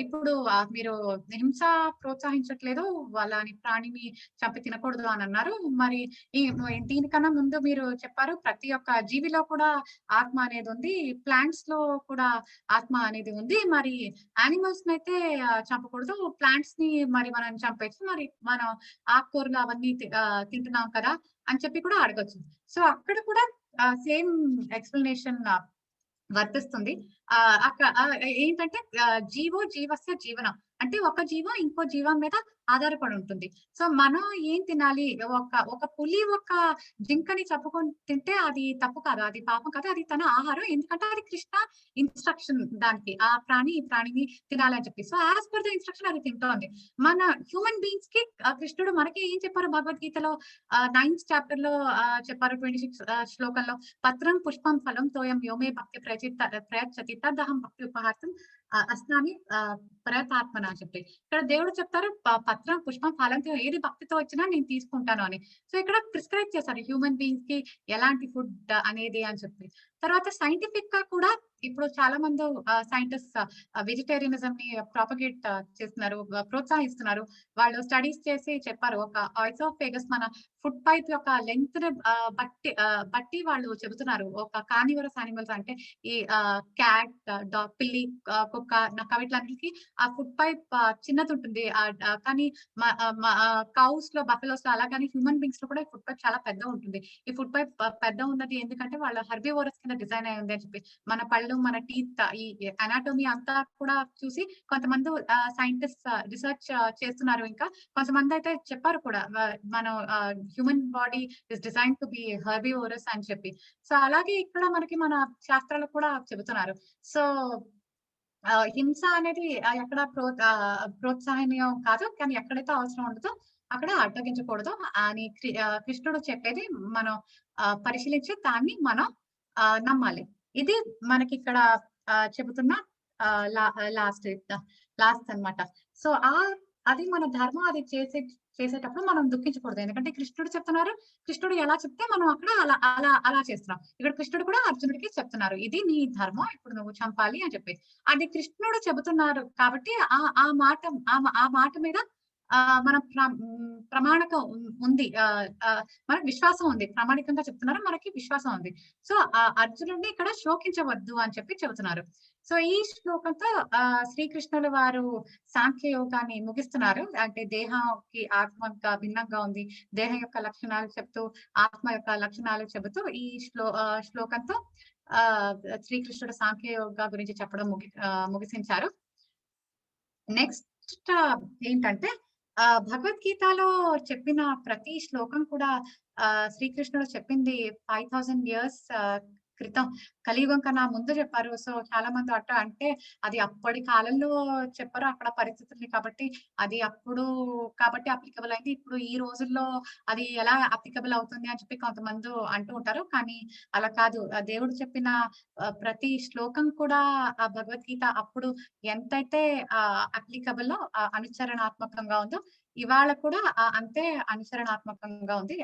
ఇప్పుడు మీరు హింస ప్రోత్సహించట్లేదు, వాళ్ళని ప్రాణిని చంపి తినకూడదు అని అన్నారు. మరి దీనికన్నా ముందు మీరు చెప్పారు ప్రతి ఒక్క జీవిలో కూడా ఆత్మ అనేది ఉంది, ప్లాంట్స్ లో కూడా ఆత్మ అనేది ఉంది, మరి యానిమల్స్ ని అయితే చంపకూడదు, ప్లాంట్స్ ని మరి మనం చంపేసి మరి మనం ఆకుకూరలు అవన్నీ తింటున్నాం కదా అని చెప్పి కూడా అడగచ్చు. సో అక్కడ కూడా సేమ్ ఎక్స్ప్లెనేషన్ వర్తిస్తుంది. అక్కడ ఏంటంటే జీవో జీవస్య జీవనం అంటే ఒక జీవం ఇంకో జీవం మీద ఆధారపడి ఉంటుంది. సో మనం ఏం తినాలి, ఒక పులి ఒక జింకని చెప్పుకొని తింటే అది తప్పు కాదు, అది పాపం కాదు, అది తన ఆహారం. ఎందుకంటే అది కృష్ణ ఇన్స్ట్రక్షన్ దానికి, ఆ ప్రాణి ఈ ప్రాణిని తినాలి అని చెప్పి. So as per the instruction అది తింటోంది. మన హ్యూమన్ బీయింగ్స్ కి కృష్ణుడు మనకి ఏం చెప్పారు భగవద్గీతలో 9th చాప్టర్ లో చెప్పారు, 26 శ్లోకంలో, పత్రం పుష్పం ఫలం తోయం యోమే భక్తి ప్రయచ్చతి తదహం భక్తి ఉపహాసం అస్నామి ప్రయతాత్మన అని చెప్పి. ఇక్కడ దేవుడు చెప్తారు పత్రం పుష్పం ఫలంతో ఏది భక్తితో వచ్చినా నేను తీసుకుంటాను అని. సో ఇక్కడ ప్రిస్క్రైబ్ చేశారు హ్యూమన్ బీయింగ్స్ కి ఎలాంటి ఫుడ్ అనేది అని చెప్పి. తర్వాత సైంటిఫిక్ గా కూడా ఇప్పుడు చాలా మంది సైంటిస్ట్ వెజిటేరియనిజం ని ప్రాపగేట్ చేస్తున్నారు, ప్రోత్సహిస్తున్నారు. వాళ్ళు స్టడీస్ చేసి చెప్పారు, ఒక ఆయిసోఫేగస్ మన ఫుడ్ పైప్ యొక్క లెంగ్త్ బట్టి వాళ్ళు చెబుతున్నారు. ఒక కార్నివరస్ యానిమల్స్ అంటే ఈ క్యాట్, డాగ్, పిల్లి, కుక్క, వీటిలన్నిటికీ ఆ ఫుడ్ పైప్ చిన్నది ఉంటుంది. కానీ కౌస్ లో, బఫెలోస్ లో అలా, కానీ హ్యూమన్ బీయింగ్స్ లో కూడా ఫుడ్ పైప్ చాలా పెద్ద ఉంటుంది. ఈ ఫుడ్ పైప్ పెద్ద ఉన్నది ఎందుకంటే వాళ్ళ హెర్బివోరస్ కింద డిజైన్ అయి ఉంది అని చెప్పి. మన పళ్ళు, మన టీత్, ఈ అనాటోమీ అంతా కూడా చూసి కొంతమంది సైంటిస్ట్ రీసెర్చ్ చేస్తున్నారు. ఇంకా కొంతమంది అయితే చెప్పారు కూడా, మనం human body is design to be herbivorous అని చెప్పి. సో అలాగే ఇక్కడ మనకి మన శాస్త్రాలు కూడా చెబుతున్నారు. సో హింస అనేది ఎక్కడ ప్రోత్సాహనీయం కాదు, కానీ ఎక్కడైతే అవసరం ఉండదో అక్కడ అడ్డగించకూడదు అని కృష్ణుడు చెప్పేది మనం పరిశీలించి దాన్ని మనం నమ్మాలి. ఇది మనకి ఇక్కడ చెబుతున్న లాస్ట్ అన్నమాట. సో అది మన ధర్మం. అది చేసేటప్పుడు మనం దుఃఖించకూడదు, ఎందుకంటే కృష్ణుడు చెప్తున్నారు. కృష్ణుడు ఎలా చెప్తే మనం అక్కడ అలా చేస్తున్నాం. ఇక్కడ కృష్ణుడు కూడా అర్జునుడికి చెప్తున్నారు, ఇది నీ ధర్మం, ఇప్పుడు నువ్వు చంపాలి అని చెప్పి. అది కృష్ణుడు చెబుతున్నారు కాబట్టి ఆ మాట మీద మన ప్రమాణకం ఉంది, మనకు విశ్వాసం ఉంది. ప్రామాణికంగా చెప్తున్నారు, మనకి విశ్వాసం ఉంది. సో అర్జునుడిని ఇక్కడ శోకించవద్దు అని చెప్పి చెబుతున్నారు. సో ఈ శ్లోకంతో శ్రీకృష్ణుల వారు సాంఖ్య యోగాన్ని ముగిస్తున్నారు. అంటే దేహానికి ఆత్మగా భిన్నంగా ఉంది, దేహం యొక్క లక్షణాలు చెప్తూ, ఆత్మ యొక్క లక్షణాలు చెబుతూ ఈ శ్లోకంతో శ్రీకృష్ణుడు సాంఖ్య యోగా గురించి చెప్పడం ముగిసించారు. నెక్స్ట్ ఏంటంటే భగవద్గీతలో చెప్పిన ప్రతి శ్లోకం కూడా శ్రీకృష్ణుడు చెప్పింది 5000 years క్రితం, కలియుగం కన్నా ముందు చెప్పారు. సో చాలా మంది అంటే అది అప్పటి కాలంలో చెప్పారు, అక్కడ పరిస్థితుల్ని కాబట్టి అది అప్పుడు కాబట్టి అప్లికబుల్ అయింది, ఇప్పుడు ఈ రోజుల్లో అది ఎలా అప్లికబుల్ అవుతుంది అని చెప్పి కొంతమంది అంటూ ఉంటారు. కానీ అలా కాదు, దేవుడు చెప్పిన ప్రతి శ్లోకం కూడా ఆ భగవద్గీత అప్పుడు ఎంతైతే అప్లికబుల్ అనుచరణాత్మకంగా ఉందో ఇవాళ కూడా అంతే అనుచరణాత్మకంగా ఉంది,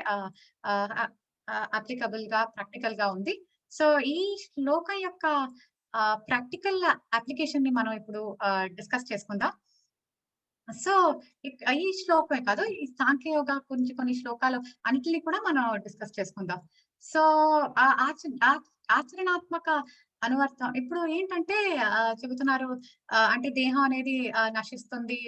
అప్లికబుల్ గా, ప్రాక్టికల్ గా ఉంది. సో ఈ శ్లోకం యొక్క ప్రాక్టికల్ అప్లికేషన్ ని మనం ఇప్పుడు డిస్కస్ చేసుకుందాం. సో ఈ శ్లోకమే కాదు, ఈ సాంఖ్య యోగా గురించి కొన్ని శ్లోకాలు అన్నిటిని కూడా మనం డిస్కస్ చేసుకుందాం. సో ఆచరణాత్మక అనువర్తం ఇప్పుడు ఏంటంటే చెబుతున్నారు, అంటే దేహం అనేది నశిస్తుంది,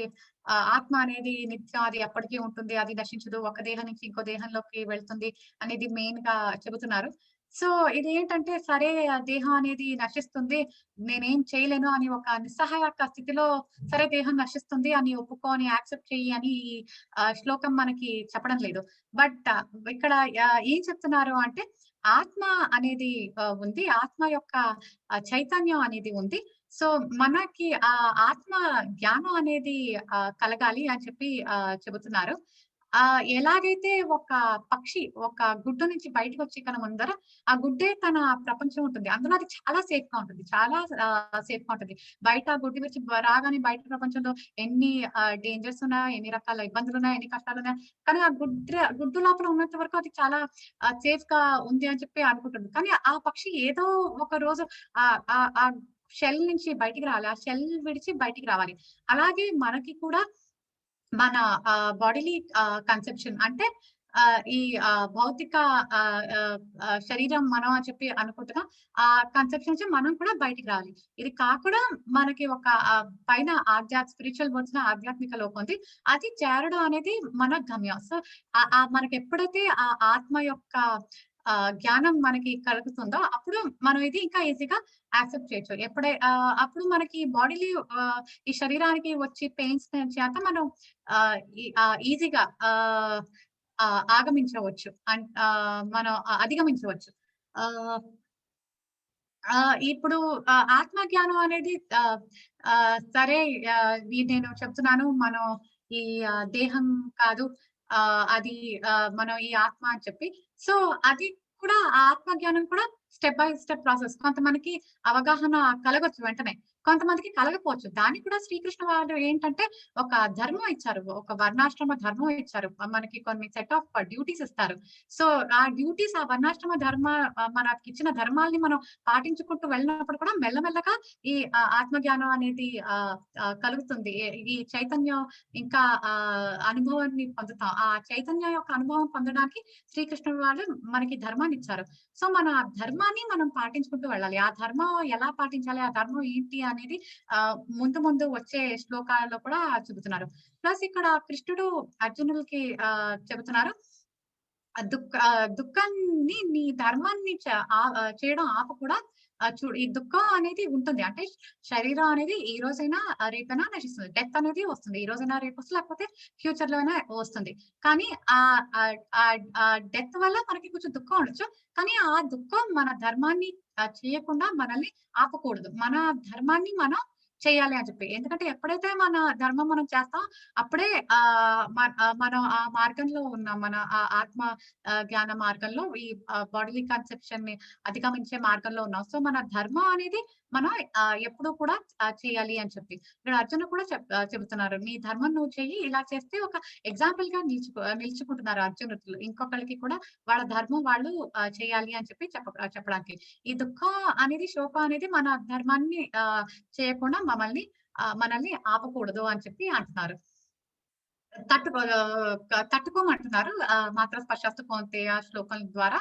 ఆత్మ అనేది నిత్యం, అది ఎప్పటికీ ఉంటుంది, అది నశించదు, ఒక దేహం నుంచి ఇంకో దేహంలోకి వెళ్తుంది అనేది మెయిన్ గా చెబుతున్నారు. సో ఇది ఏంటంటే, సరే దేహం అనేది నశిస్తుంది, నేనేం చేయలేను అని ఒక నిస్సహాయక స్థితిలో, సరే దేహం నశిస్తుంది అని ఒప్పుకొని యాక్సెప్ట్ చెయ్యి అని శ్లోకం మనకి చెప్పడం లేదు. బట్ ఇక్కడ ఏం చెప్తున్నారు అంటే, ఆత్మ అనేది ఉంది, ఆత్మ యొక్క చైతన్యం అనేది ఉంది. సో మనకి ఆ ఆత్మ జ్ఞానం అనేది కలగాలి అని చెప్పి చెబుతున్నారు. ఎలాగైతే ఒక పక్షి ఒక గుడ్డు నుంచి బయటకు వచ్చి కన్నా ముందర ఆ గుడ్డే తన ప్రపంచం ఉంటుంది, అందులో అది చాలా సేఫ్ గా ఉంటుంది, చాలా సేఫ్ గా ఉంటుంది. బయట గుడ్డు వచ్చి రాగానే బయట ప్రపంచంలో ఎన్ని డేంజర్స్ ఉన్నా, ఎన్ని రకాల ఇబ్బందులు ఉన్నాయి, ఎన్ని కష్టాలు ఉన్నాయి, కానీ ఆ గుడ్డు లోపల ఉన్నంత వరకు అది చాలా సేఫ్ గా ఉంది అని చెప్పి అనుకుంటుంది. కానీ ఆ పక్షి ఏదో ఒక రోజు ఆ షెల్ నుంచి బయటికి రావాలి, ఆ షెల్ విడిచి బయటికి రావాలి. అలాగే మనకి కూడా మన బాడీలీ కన్సెప్షన్ అంటే ఈ భౌతిక శరీరం మనం అని చెప్పి అనుకుంటున్నాం, ఆ కన్సెప్షన్ నుంచి మనం కూడా బయటికి రావాలి. ఇది కాకుండా మనకి ఒక పైన స్పిరిచువల్ వర్డ్స్ ఆధ్యాత్మిక లోకం ఉంది, అది చేరడం అనేది మన గమ్యం. సో మనకి ఎప్పుడైతే ఆ ఆత్మ యొక్క జ్ఞానం మనకి కలుగుతుందో అప్పుడు మనం ఇది ఇంకా ఈజీగా యాక్సెప్ట్ చేయొచ్చు. అప్పుడు మనకి బాడీలో ఈ శరీరానికి వచ్చి పెయిన్స్ చేత మనం ఈజీగా ఆగమించవచ్చు. మనం అధిగమించవచ్చు. ఇప్పుడు ఆత్మ జ్ఞానం అనేది సరే, నేను చెప్తున్నాను మనం ఈ దేహం కాదు, అది మనం ఈ ఆత్మ అని చెప్పి. సో అది కూడా ఆత్మ జ్ఞానం కూడా స్టెప్ బై స్టెప్ ప్రాసెస్. కొంతమందికి అవగాహన కలగొచ్చు వెంటనే, కొంతమందికి కలగపోవచ్చు. దానికి కూడా శ్రీకృష్ణ వారు ఏంటంటే ఒక ధర్మం ఇచ్చారు, ఒక వర్ణాశ్రమ ధర్మం ఇచ్చారు. మనకి కొన్ని సెట్ ఆఫ్ డ్యూటీస్ ఇస్తారు. సో ఆ డ్యూటీస్, ఆ వర్ణాశ్రమ మనకి ఇచ్చిన ధర్మాల్ని మనం పాటించుకుంటూ వెళ్ళినప్పుడు కూడా మెల్లమెల్లగా ఈ ఆత్మజ్ఞానం అనేది కలుగుతుంది. ఈ చైతన్యం ఇంకా అనుభవాన్ని పొందుతాం. ఆ చైతన్యం యొక్క అనుభవం పొందడానికి శ్రీకృష్ణుడు వాళ్ళు మనకి ధర్మాన్ని ఇచ్చారు. సో మన ధర్మాన్ని మనం పాటించుకుంటూ వెళ్ళాలి. ఆ ధర్మం ఎలా పాటించాలి, ఆ ధర్మం ఏంటి అనేది ముందు ముందు వచ్చే శ్లోకాలలో కూడా చెబుతున్నారు. ప్లస్ ఇక్కడ కృష్ణుడు అర్జునుడికి చెబుతున్నారు, దుఃఖాన్ని, నీ ధర్మాన్ని చేయడం కూడా చూడు. ఈ దుఃఖం అనేది ఉంటుంది అంటే శరీరం అనేది ఈ రోజైనా రేపైనా నశిస్తుంది. డెత్ అనేది వస్తుంది, ఈ రోజైనా రేపు వస్తుంది, లేకపోతే ఫ్యూచర్ లో అయినా వస్తుంది. కానీ ఆ డెత్ వల్ల మనకి కొంచెం దుఃఖం ఉండొచ్చు, కానీ ఆ దుఃఖం మన ధర్మాన్ని చేయకుండా మనల్ని ఆపకూడదు. మన ధర్మాన్ని మనం చేయాలి అని చెప్పి. ఎందుకంటే ఎప్పుడైతే మన ధర్మం మనం చేస్తాం అప్పుడే మనం ఆ మార్గంలో ఉన్నాం. మన ఆత్మ జ్ఞాన మార్గంలో, ఈ బాడీలీ కన్సెప్షన్ ని అధిగమించే మార్గంలో ఉన్నాం. సో మన ధర్మం అనేది మనం ఎప్పుడూ కూడా చేయాలి అని చెప్పి ఇక్కడ అర్జున కూడా చెబుతున్నారు, నీ ధర్మం నువ్వు చెయ్యి, ఇలా చేస్తే ఒక ఎగ్జాంపుల్ గా నిలుచుకుంటున్నారు అర్జునులు. ఇంకొకరికి కూడా వాళ్ళ ధర్మం వాళ్ళు చేయాలి అని చెప్పి చెప్పడానికి. ఈ దుఃఖం అనేది, శోకం అనేది మన ధర్మాన్ని చేయకుండా మనల్ని ఆపకూడదు అని చెప్పి అంటున్నారు. తట్టుకోమంటున్నారు. మాత్ర స్పర్శస్తు కౌంతేయ శ్లోకం ద్వారా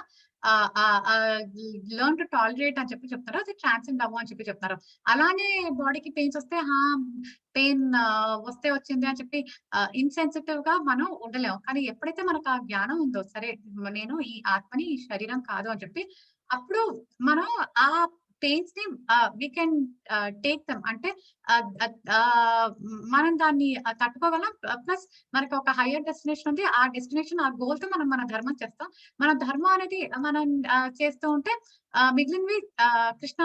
లెర్న్ టు టాలరేట్ అని చెప్పి చెప్తారు. అది ట్రాన్సెండ్ అవ్వు అని చెప్పి చెప్తారు. అలానే బాడీకి పెయిన్స్ వస్తే పెయిన్ వస్తే వచ్చింది అని చెప్పి ఇన్సెన్సిటివ్ గా మనం ఉండలేము. కానీ ఎప్పుడైతే మనకు ఆ జ్ఞానం ఉందో, సరే నేను ఈ ఆత్మని, ఈ శరీరం కాదు అని చెప్పి, అప్పుడు మనం ఆ పెయిన్స్ ని వీ కెన్ టేక్ దమ్. అంటే మనం దాన్ని తట్టుకోగలం. ప్లస్ మనకి ఒక హయ్యర్ డెస్టినేషన్ ఉంది. ఆ డెస్టినేషన్, ఆ గోల్ తో మనం మన ధర్మం చేస్తాం. మన ధర్మం అనేది మనం చేస్తూ ఉంటే మిగిలినవి కృష్ణ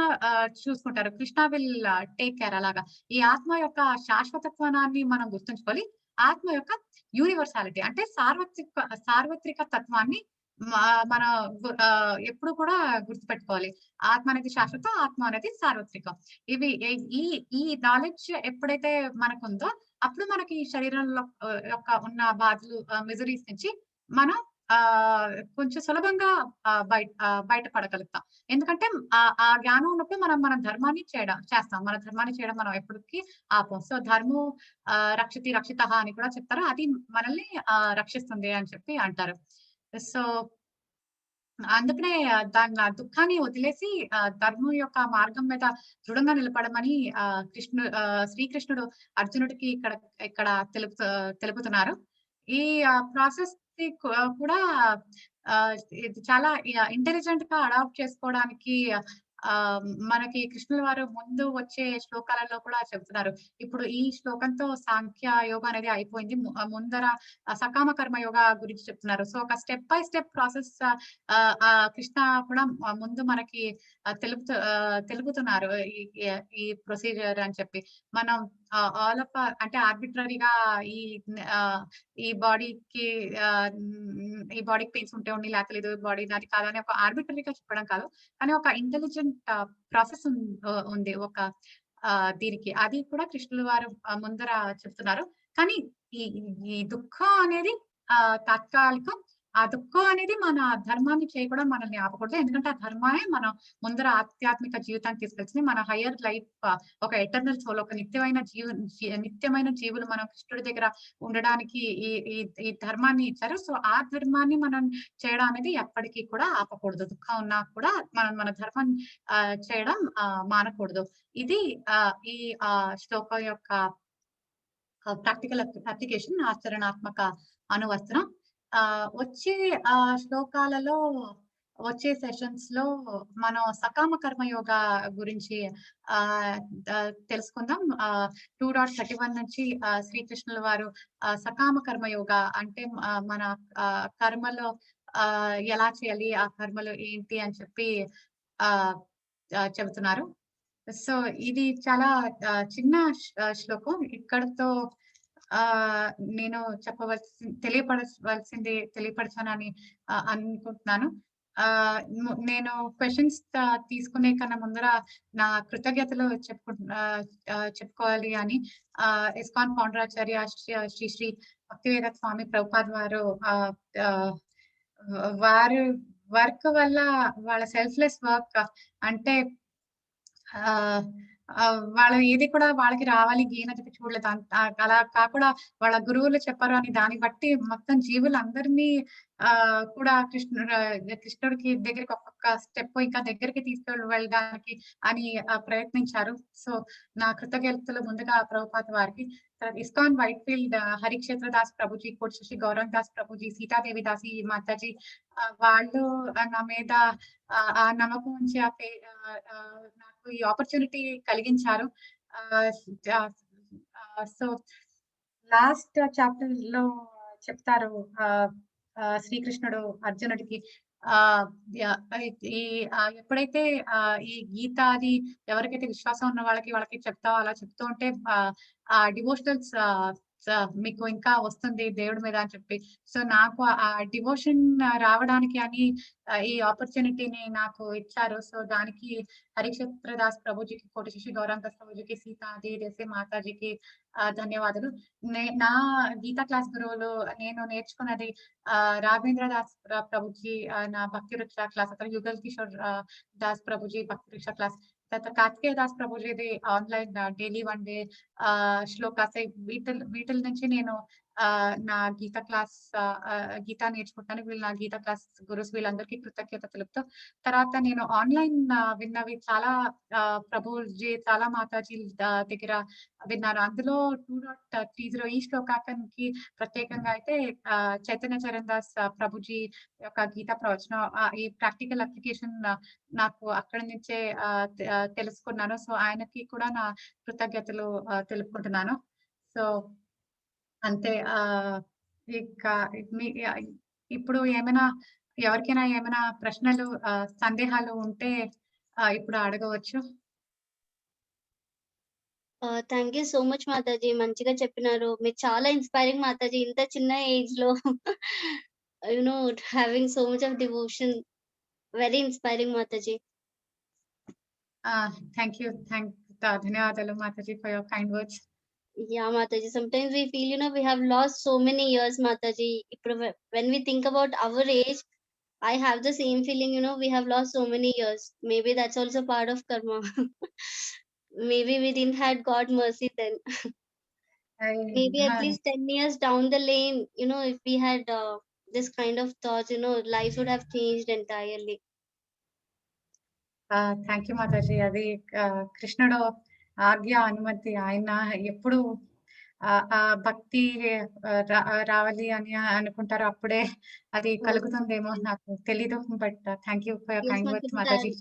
చూసుకుంటారు. Krishna will take care. అలాగా ఈ ఆత్మ యొక్క శాశ్వతత్వాన్ని మనం గుర్తుంచుకోవాలి. ఆత్మ యొక్క యూనివర్సాలిటీ అంటే సార్వత్రిక తత్వాన్ని మన ఎప్పుడు కూడా గుర్తుపెట్టుకోవాలి. ఆత్మ అనేది శాశ్వత, ఆత్మ అనేది సార్వత్రికం. ఇవి ఈ నాలెడ్జ్ ఎప్పుడైతే మనకుందో అప్పుడు మనకి శరీరంలో యొక్క ఉన్న బాధలు, మిజరీస్ నుంచి మనం కొంచెం సులభంగా బయటపడగలుగుతాం. ఎందుకంటే ఆ జ్ఞానం ఉన్నప్పుడు మనం మన ధర్మాన్ని చేస్తాం. మన ధర్మాన్ని చేయడం మనం ఎప్పటికీ ఆపం. సో ధర్మం రక్షితి రక్షిత అని కూడా చెప్తారు. అది మనల్ని రక్షిస్తుంది అని చెప్పి అంటారు. సో అందుకనే దాని దుఃఖాన్ని వదిలేసి ధర్మం యొక్క మార్గం మీద దృఢంగా నిలబడమని శ్రీకృష్ణుడు అర్జునుడికి ఇక్కడ తెలుపుతున్నారు. ఈ ప్రాసెస్ కూడా ఇది చాలా ఇంటెలిజెంట్ గా అడాప్ట్ చేసుకోవడానికి మనకి కృష్ణుల వారు ముందు వచ్చే శ్లోకాలలో కూడా చెబుతున్నారు. ఇప్పుడు ఈ శ్లోకంతో సాంఖ్య యోగ అనేది అయిపోయింది. ముందర సకామ కర్మ యోగ గురించి చెప్తున్నారు. సో ఒక step by step process Krishna కూడా ముందు మనకి తెలుపుతున్నారు ఈ ప్రొసీజర్ అని చెప్పి. మనం ఆల్ ఆఫ్ అంటే ఆర్బిట్రరీగా ఈ బాడీకి పెయిన్స్ ఉంటే ఉండి, లేకపోతే బాడీ నాది కాదని ఒక ఆర్బిటరీగా చెప్పడం కాదు, కానీ ఒక ఇంటెలిజెంట్ ప్రాసెస్ ఉంది ఒక దీనికి. అది కూడా కృష్ణుల వారు ముందర చెప్తున్నారు. కానీ ఈ దుఃఖం అనేది తాత్కాలికం. ఆ దుఃఖం అనేది మన ధర్మాన్ని చేయకుండా మనల్ని ఆపకూడదు. ఎందుకంటే ఆ ధర్మమే మనం ముందర ఆధ్యాత్మిక జీవితాన్ని తీసుకెళ్తుంది. మన హయ్యర్ లైఫ్, ఒక ఎటర్నల్ సోల్, ఒక నిత్యమైన జీవులు మనం కృష్ణుడి దగ్గర ఉండడానికి ఈ ధర్మాన్ని ఇచ్చారు. సో ఆ ధర్మాన్ని మనం చేయడం అనేది ఎప్పటికీ కూడా ఆపకూడదు. దుఃఖం ఉన్నా కూడా మన ధర్మం చేయడం మానకూడదు. ఇది ఈ శ్లోకం యొక్క ప్రాక్టికల్ అప్లికేషన్, ఆచరణాత్మక అనువర్తనం. వచ్చే శ్లోకాలలో వచ్చే సెషన్స్ లో మనం సకామ కర్మయోగ గురించి తెలుసుకుందాం. 2.31 నుంచి శ్రీకృష్ణుల వారు సకామ కర్మయోగ అంటే మన కర్మలో ఎలా చేయాలి, ఆ కర్మలు ఏంటి అని చెప్పి చెబుతున్నారు. సో ఇది చాలా చిన్న శ్లోకం. ఇక్కడతో నేను తెలియపరచానని అనుకుంటున్నాను. నేను క్వశ్చన్స్ తీసుకునే కన్నా ముందర నా కృతజ్ఞతలు చెప్పుకోవాలి అని ఇస్కాన్ ఫౌండరాచార్య శ్రీ శ్రీ భక్తివేదాంత స్వామి ప్రభుపాద్ వారు వర్క్ వల్ల వాళ్ళ సెల్ఫ్లెస్ వర్క్ అంటే వాళ్ళు ఏది కూడా వాళ్ళకి రావాలి గేన్ అని చెప్పి చూడలేదు. అలా కాకుండా వాళ్ళ గురువులు చెప్పారు అని దాన్ని బట్టి మొత్తం జీవులందరినీ కూడా కృష్ణుడికి దగ్గరికి ఒక్కొక్క స్టెప్ ఇంకా దగ్గరికి వెళ్ళడానికి అని ప్రయత్నించారు. సో నా కృతజ్ఞతలు ముందుగా ప్రభుపాద్ వారికి. ISKCON white field హరిక్షేత్ర Das Prabhuji, కోటి శ్రీ గౌరవ్ దాస్ ప్రభుజీ, సీతాదేవి దాసి మాతాజీ వాళ్ళు నా మీద ఆ నమ్మకం ఉంచి నాకు ఈ ఆపర్చునిటీ కలిగించారు. సో లాస్ట్ చాప్టర్ లో చెప్తారు శ్రీకృష్ణుడు అర్జునుడికి ఎప్పుడైతే ఈ గీత అది ఎవరికైతే విశ్వాసం ఉన్న వాళ్ళకి చెప్తావో అలా చెప్తూ ఉంటే ఆ డివోషనల్స్ మీకు ఇంకా వస్తుంది దేవుడి మీద అని చెప్పి. సో నాకు ఆ డివోషన్ రావడానికి అని ఈ ఆపర్చునిటీని నాకు ఇచ్చారు. సో దానికి హరిక్షేత్ర దాస్ ప్రభుజీకి, కోటి శ్రీ గౌరవ్ దాస్ ప్రభుజీకి, సీతాది దేశీ మాతాజీకి ధన్యవాదాలు. నా గీతా క్లాస్ గురువులు నేను నేర్చుకున్నది రాఘవేంద్ర దాస్ ప్రభుజీ నా భక్తి వృక్ష క్లాస్, అతను యుగల్ కిషోర్ దాస్ ప్రభుజీ భక్తి వృక్ష క్లాస్, తర్వాత కార్తికేయ దాస్ ప్రభుజీది ఆన్లైన్ డైలీ 1 డే శ్లోకాస్. వీటిల నుంచి నేను నా గీత క్లాస్ గీతా నేర్చుకుంటాను. వీళ్ళు నా గీత క్లాస్ గురుస్, వీళ్ళందరికీ కృతజ్ఞత తెలుపుతూ తర్వాత నేను ఆన్లైన్ విన్నవి చాలా ప్రభుజీ చాలా మాతాజీ దగ్గర విన్నాను. అందులో 2.30 ఈ శ్లోకానికి ప్రత్యేకంగా అయితే చైతన్య చరణ్ దాస్ ప్రభుజీ యొక్క గీతా ప్రవచనం ఈ ప్రాక్టికల్ అప్లికేషన్ నాకు అక్కడి నుంచే తెలుసుకున్నాను. సో ఆయనకి కూడా నా కృతజ్ఞతలు తెలుపుకుంటున్నాను. సో అంతే. ఇప్పుడు ఎవరికైనా ఏమైనా ప్రశ్నలు సందేహాలు ఉంటే ఇప్పుడు అడగవచ్చు. Thank you so much Mataji, మంచిగా చెప్పినారు. మీరు చాలా ఇన్స్పైరింగ్ మాతాజీ, ఇంత చిన్న ఏజ్ లో having so much of devotion, very inspiring Mataji. Thank you. ధన్యవాదాలు Mataji for your kind words. Yeah, Mataji. Sometimes we feel, we have lost so many years, Mataji. When we think about our age, I have the same feeling, we have lost so many years. Maybe that's also part of karma. Maybe we didn't had God mercy then. Maybe at least 10 years down the lane, if we had this kind of thoughts, life would have changed entirely. Thank you Mataji. అది కృష్ణుడు ఆజ్ఞ అనుమతి. ఆయన ఎప్పుడు ఆ భక్తి రావాలి అని అనుకుంటారు, అప్పుడే అది కలుగుతుందేమో, నాకు తెలీదు. But thank you for your kind words Mataji.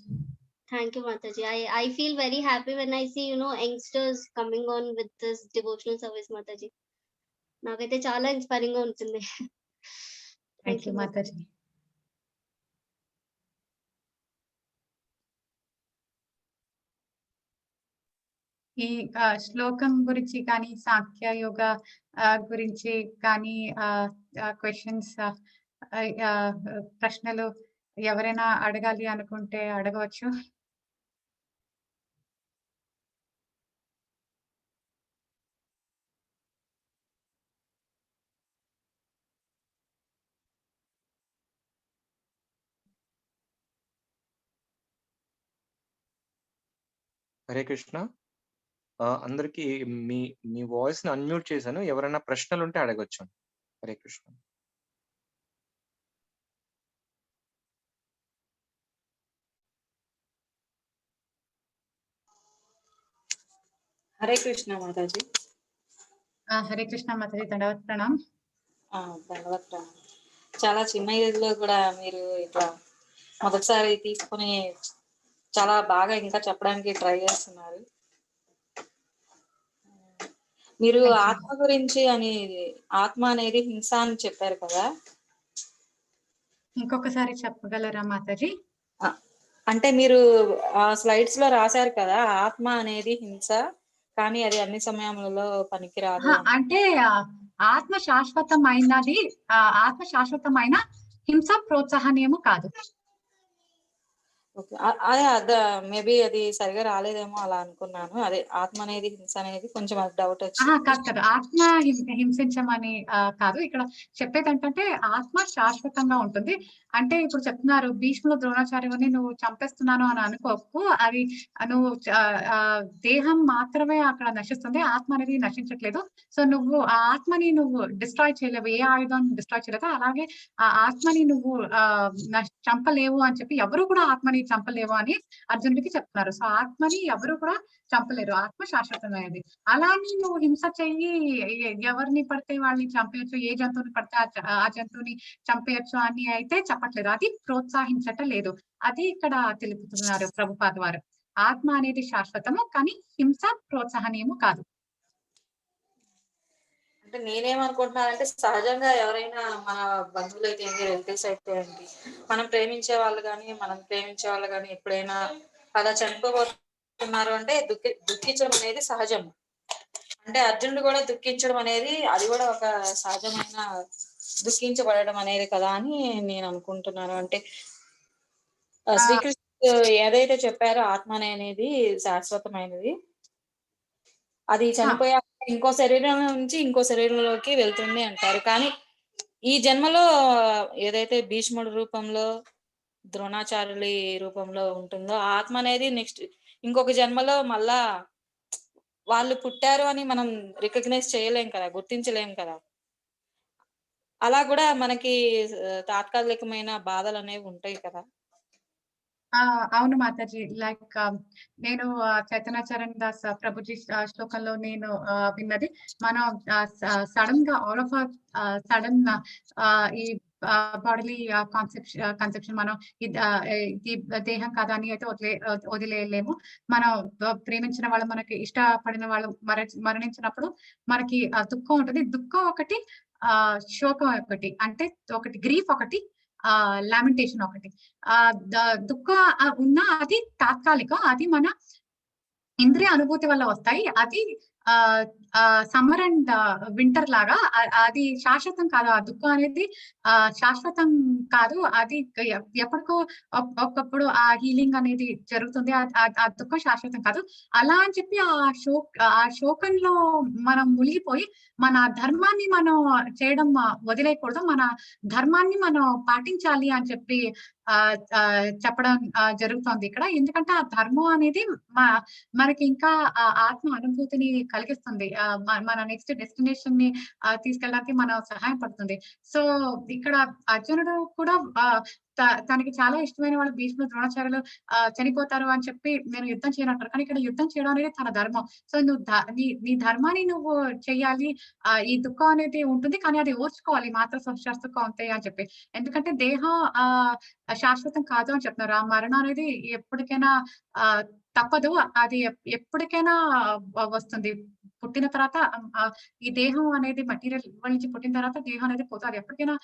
Thank you, Mataji. I feel very happy when I see, youngsters coming on with this devotional service, Mataji. నాకైతే చాలా ఇన్స్పైరింగ్ గా ఉంటుంది. Thank you Mataji. ఈ శ్లోకం గురించి కానీ, సాంఖ్య యోగ గురించి కానీ క్వశ్చన్స్ ప్రశ్నలు ఎవరైనా అడగాలి అనుకుంటే అడగవచ్చు. హరే కృష్ణ. అందరికి మీ వాయిస్ ని అన్మ్యూట్ చేశాను. ఎవరైనా ప్రశ్నలు ఉంటే అడగొచ్చు. హరే కృష్ణ. హరే కృష్ణ మాతాజీ. హరే కృష్ణ మాతాజీ. దండవత్ ప్రణామ్. దండవత్ ప్రణామ్. చాలా చిన్న ఏజ్ లో కూడా మీరు ఇట్లా మొదటిసారి తీసుకుని చాలా బాగా ఇంకా చెప్పడానికి ట్రై చేస్తున్నారు. మీరు ఆత్మ గురించి ఆత్మ అనేది హింస అని చెప్పారు కదా, ఇంకొకసారి చెప్పగలరా మాతాజీ? అంటే మీరు ఆ స్లైడ్స్ లో రాశారు కదా, ఆత్మ అనేది హింస కానీ అది అన్ని సమయంలో పనికిరాదు. అంటే ఆత్మ శాశ్వతమైనది, ఆత్మ శాశ్వతమైన హింస ప్రోత్సాహనీయము కాదు. అదే మేబీ అది సరిగా రాలేదేమో అలా అనుకున్నాను. అదే ఆత్మ అనేది హింస అనేది కొంచెం డౌట్ వచ్చింది. కాదు కదా, ఆత్మ హింసించమని కాదు. ఇక్కడ చెప్పేది ఏంటంటే ఆత్మ శాశ్వతంగా ఉంటుంది. అంటే ఇప్పుడు చెప్తున్నారు భీష్ముల ద్రోణాచార్యుని నువ్వు చంపేస్తున్నాను అని అనుకోకు. అది నువ్వు దేహం మాత్రమే అక్కడ నశిస్తుంది, ఆత్మ అనేది నశించట్లేదు. సో నువ్వు ఆ ఆత్మని నువ్వు డిస్ట్రాయ్ చేయలేవు, ఏ ఆయుధాన్ని డిస్ట్రాయ్ చేయలేదు. అలాగే ఆ ఆత్మని నువ్వు చంపలేవు అని చెప్పి ఎవరు కూడా ఆత్మని చంపలేవు అని అర్జునుడికి చెప్తున్నారు. సో ఆత్మని ఎవరు కూడా చంపలేరు, ఆత్మ శాశ్వతమైనది. అలాని నువ్వు హింస చెయ్యి, ఎవరిని పడితే వాళ్ళని చంపేయచ్చు, ఏ జంతువుని పడితే ఆ జంతువుని చంపేయచ్చు అని అయితే చెప్పట్లేదు. అది ప్రోత్సహించటం లేదు. అది ఇక్కడ తెలుపుతున్నారు ప్రభుపాద వారు. ఆత్మ అనేది శాశ్వతము కానీ హింస ప్రోత్సాహనీయము కాదు. అంటే నేనేమనుకుంటున్నానంటే సహజంగా ఎవరైనా మన బంధువులు అయితే ఏంటి, రిలేటివ్స్ అయితే ఏంటి, మనం ప్రేమించే వాళ్ళు కానీ ఎప్పుడైనా అలా చనిపోబోతున్నారు అంటే దుఃఖించడం అనేది సహజం. అంటే అర్జునుడు కూడా దుఃఖించడం అనేది అది కూడా ఒక సహజమైన దుఃఖించబడడం అనేది కదా అని నేను అనుకుంటున్నాను. అంటే శ్రీకృష్ణుడు ఏదైతే చెప్పారో ఆత్మ అనేది శాశ్వతమైనది, అది చనిపోయాక ఇంకో శరీరం నుంచి ఇంకో శరీరంలోకి వెళ్తుంది అంటారు. కానీ ఈ జన్మలో ఏదైతే భీష్ముడి రూపంలో ద్రోణాచార్యుల రూపంలో ఉంటుందో ఆత్మ అనేది నెక్స్ట్ ఇంకొక జన్మలో మళ్ళా వాళ్ళు పుట్టారు అని మనం రికగ్నైజ్ చేయలేం కదా, గుర్తించలేం కదా. అలా కూడా మనకి తాత్కాలికమైన బాధలు అనేవి ఉంటాయి కదా. అవును మాతాజీ. లైక్ నేను చైతన్యచరణ్ దాస్ ప్రభుజీ శ్లోకంలో నేను విన్నది, మనం సడన్ గా ఆల్ ఆఫ్ సడన్ ఈ బాడీలీ కన్సెప్షన్ మనం ఇది దేహం కాదా అని అయితే వదిలేయలేము. మనం ప్రేమించిన వాళ్ళు, మనకి ఇష్టపడిన వాళ్ళు మరణించినప్పుడు మనకి దుఃఖం ఉంటుంది. దుఃఖం ఒకటి, శోకం ఒకటి, అంటే ఒకటి గ్రీఫ్ ఒకటి, లామెంటేషన్ ఒకటి. దుఃఖం ఉన్నా అది తాత్కాలికం, అది మన ఇంద్రియ అనుభూతి వల్ల వస్తాయి. అది సమ్మర్ అండ్ వింటర్ లాగా, అది శాశ్వతం కాదు. ఆ దుఃఖం అనేది శాశ్వతం కాదు. అది ఎప్పటికో ఒకప్పుడు ఆ హీలింగ్ అనేది జరుగుతుంది. ఆ దుఃఖం శాశ్వతం కాదు. అలా అని చెప్పి ఆ శోకంలో మనం మునిగిపోయి మన ధర్మాన్ని మనం చేయడం వదిలేయకూడదు. మన ధర్మాన్ని మనం పాటించాలి అని చెప్పి చెప్పడం జరుగుతోంది ఇక్కడ. ఎందుకంటే ఆ ధర్మం అనేది మనకి ఇంకా ఆత్మ అనుభూతిని కలిగిస్తుంది, మన నెక్స్ట్ డెస్టినేషన్ ని తీసుకెళ్ళడానికి మనం సహాయపడుతుంది. సో ఇక్కడ అర్జునుడు కూడా తనకి చాలా ఇష్టమైన వాళ్ళు భీష్ముడు ద్రోణాచార్యులు చనిపోతారు అని చెప్పి నేను యుద్ధం చేయనంటారు. కానీ ఇక్కడ యుద్ధం చేయడం అనేది తన ధర్మం. సో నీ ధర్మాన్ని నువ్వు చెయ్యాలి. ఈ దుఃఖం అనేది ఉంటుంది కానీ అది ఓర్చుకోవాలి, మాత్ర సంశాస్త్రం ఉంటాయి అని చెప్పి. ఎందుకంటే దేహం శాశ్వతం కాదు అని చెప్తున్నారు. ఆ మరణం అనేది ఎప్పటికైనా తప్పదు, అది ఎప్పటికైనా వస్తుంది. పుట్టిన తర్వాత ఈ దేహం అనేది మెటీరియల్ నుంచి పుట్టిన తర్వాత దేహం అనేది పోతుంది, అది ఎప్పటికైనా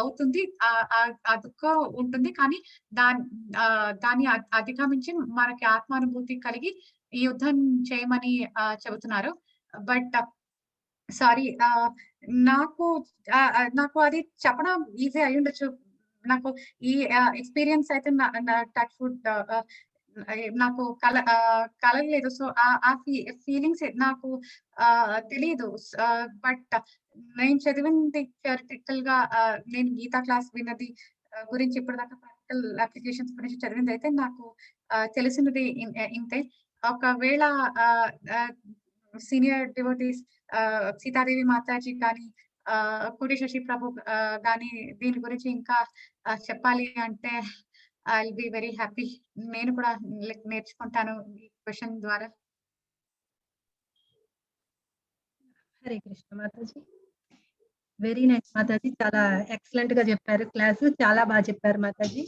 అవుతుంది. ఆ దుఃఖం ఉంటుంది కానీ దాన్ని అధిగమించి మనకి ఆత్మానుభూతి కలిగి ఈ యుద్ధం చేయమని చెబుతున్నారు. బట్ సారీ, నాకు అది చెప్పడం ఈజీ అయి ఉండొచ్చు. నాకు ఈ ఎక్స్పీరియన్స్ అయితే టచ్ వుడ్ నాకు కలగలేదు. సో ఆ ఫీలింగ్స్ నాకు తెలియదు. బట్ నేను చదివింది థియరిటికల్ గా, నేను గీతా క్లాస్ విన్నది గురించి ఇప్పటిదాకా ప్రాక్టికల్ అప్లికేషన్స్ గురించి చదివింది అయితే నాకు తెలిసినది ఇంతే. ఒకవేళ సీనియర్ డివోటీస్ సీతాదేవి మాతాజీ కానీ కుడి శశి ప్రభు కానీ దీని గురించి ఇంకా చెప్పాలి అంటే I will be very happy. నేను కూడా నేర్చుకుంటాను ఈ క్వశ్చన్ ద్వారా. హరే కృష్ణ మాతాజీ. వెరీ నైస్ మాతాజీ, చాలా ఎక్సలెంట్ గా చెప్పారు. క్లాసు చాలా బాగా చెప్పారు మాతాజీ.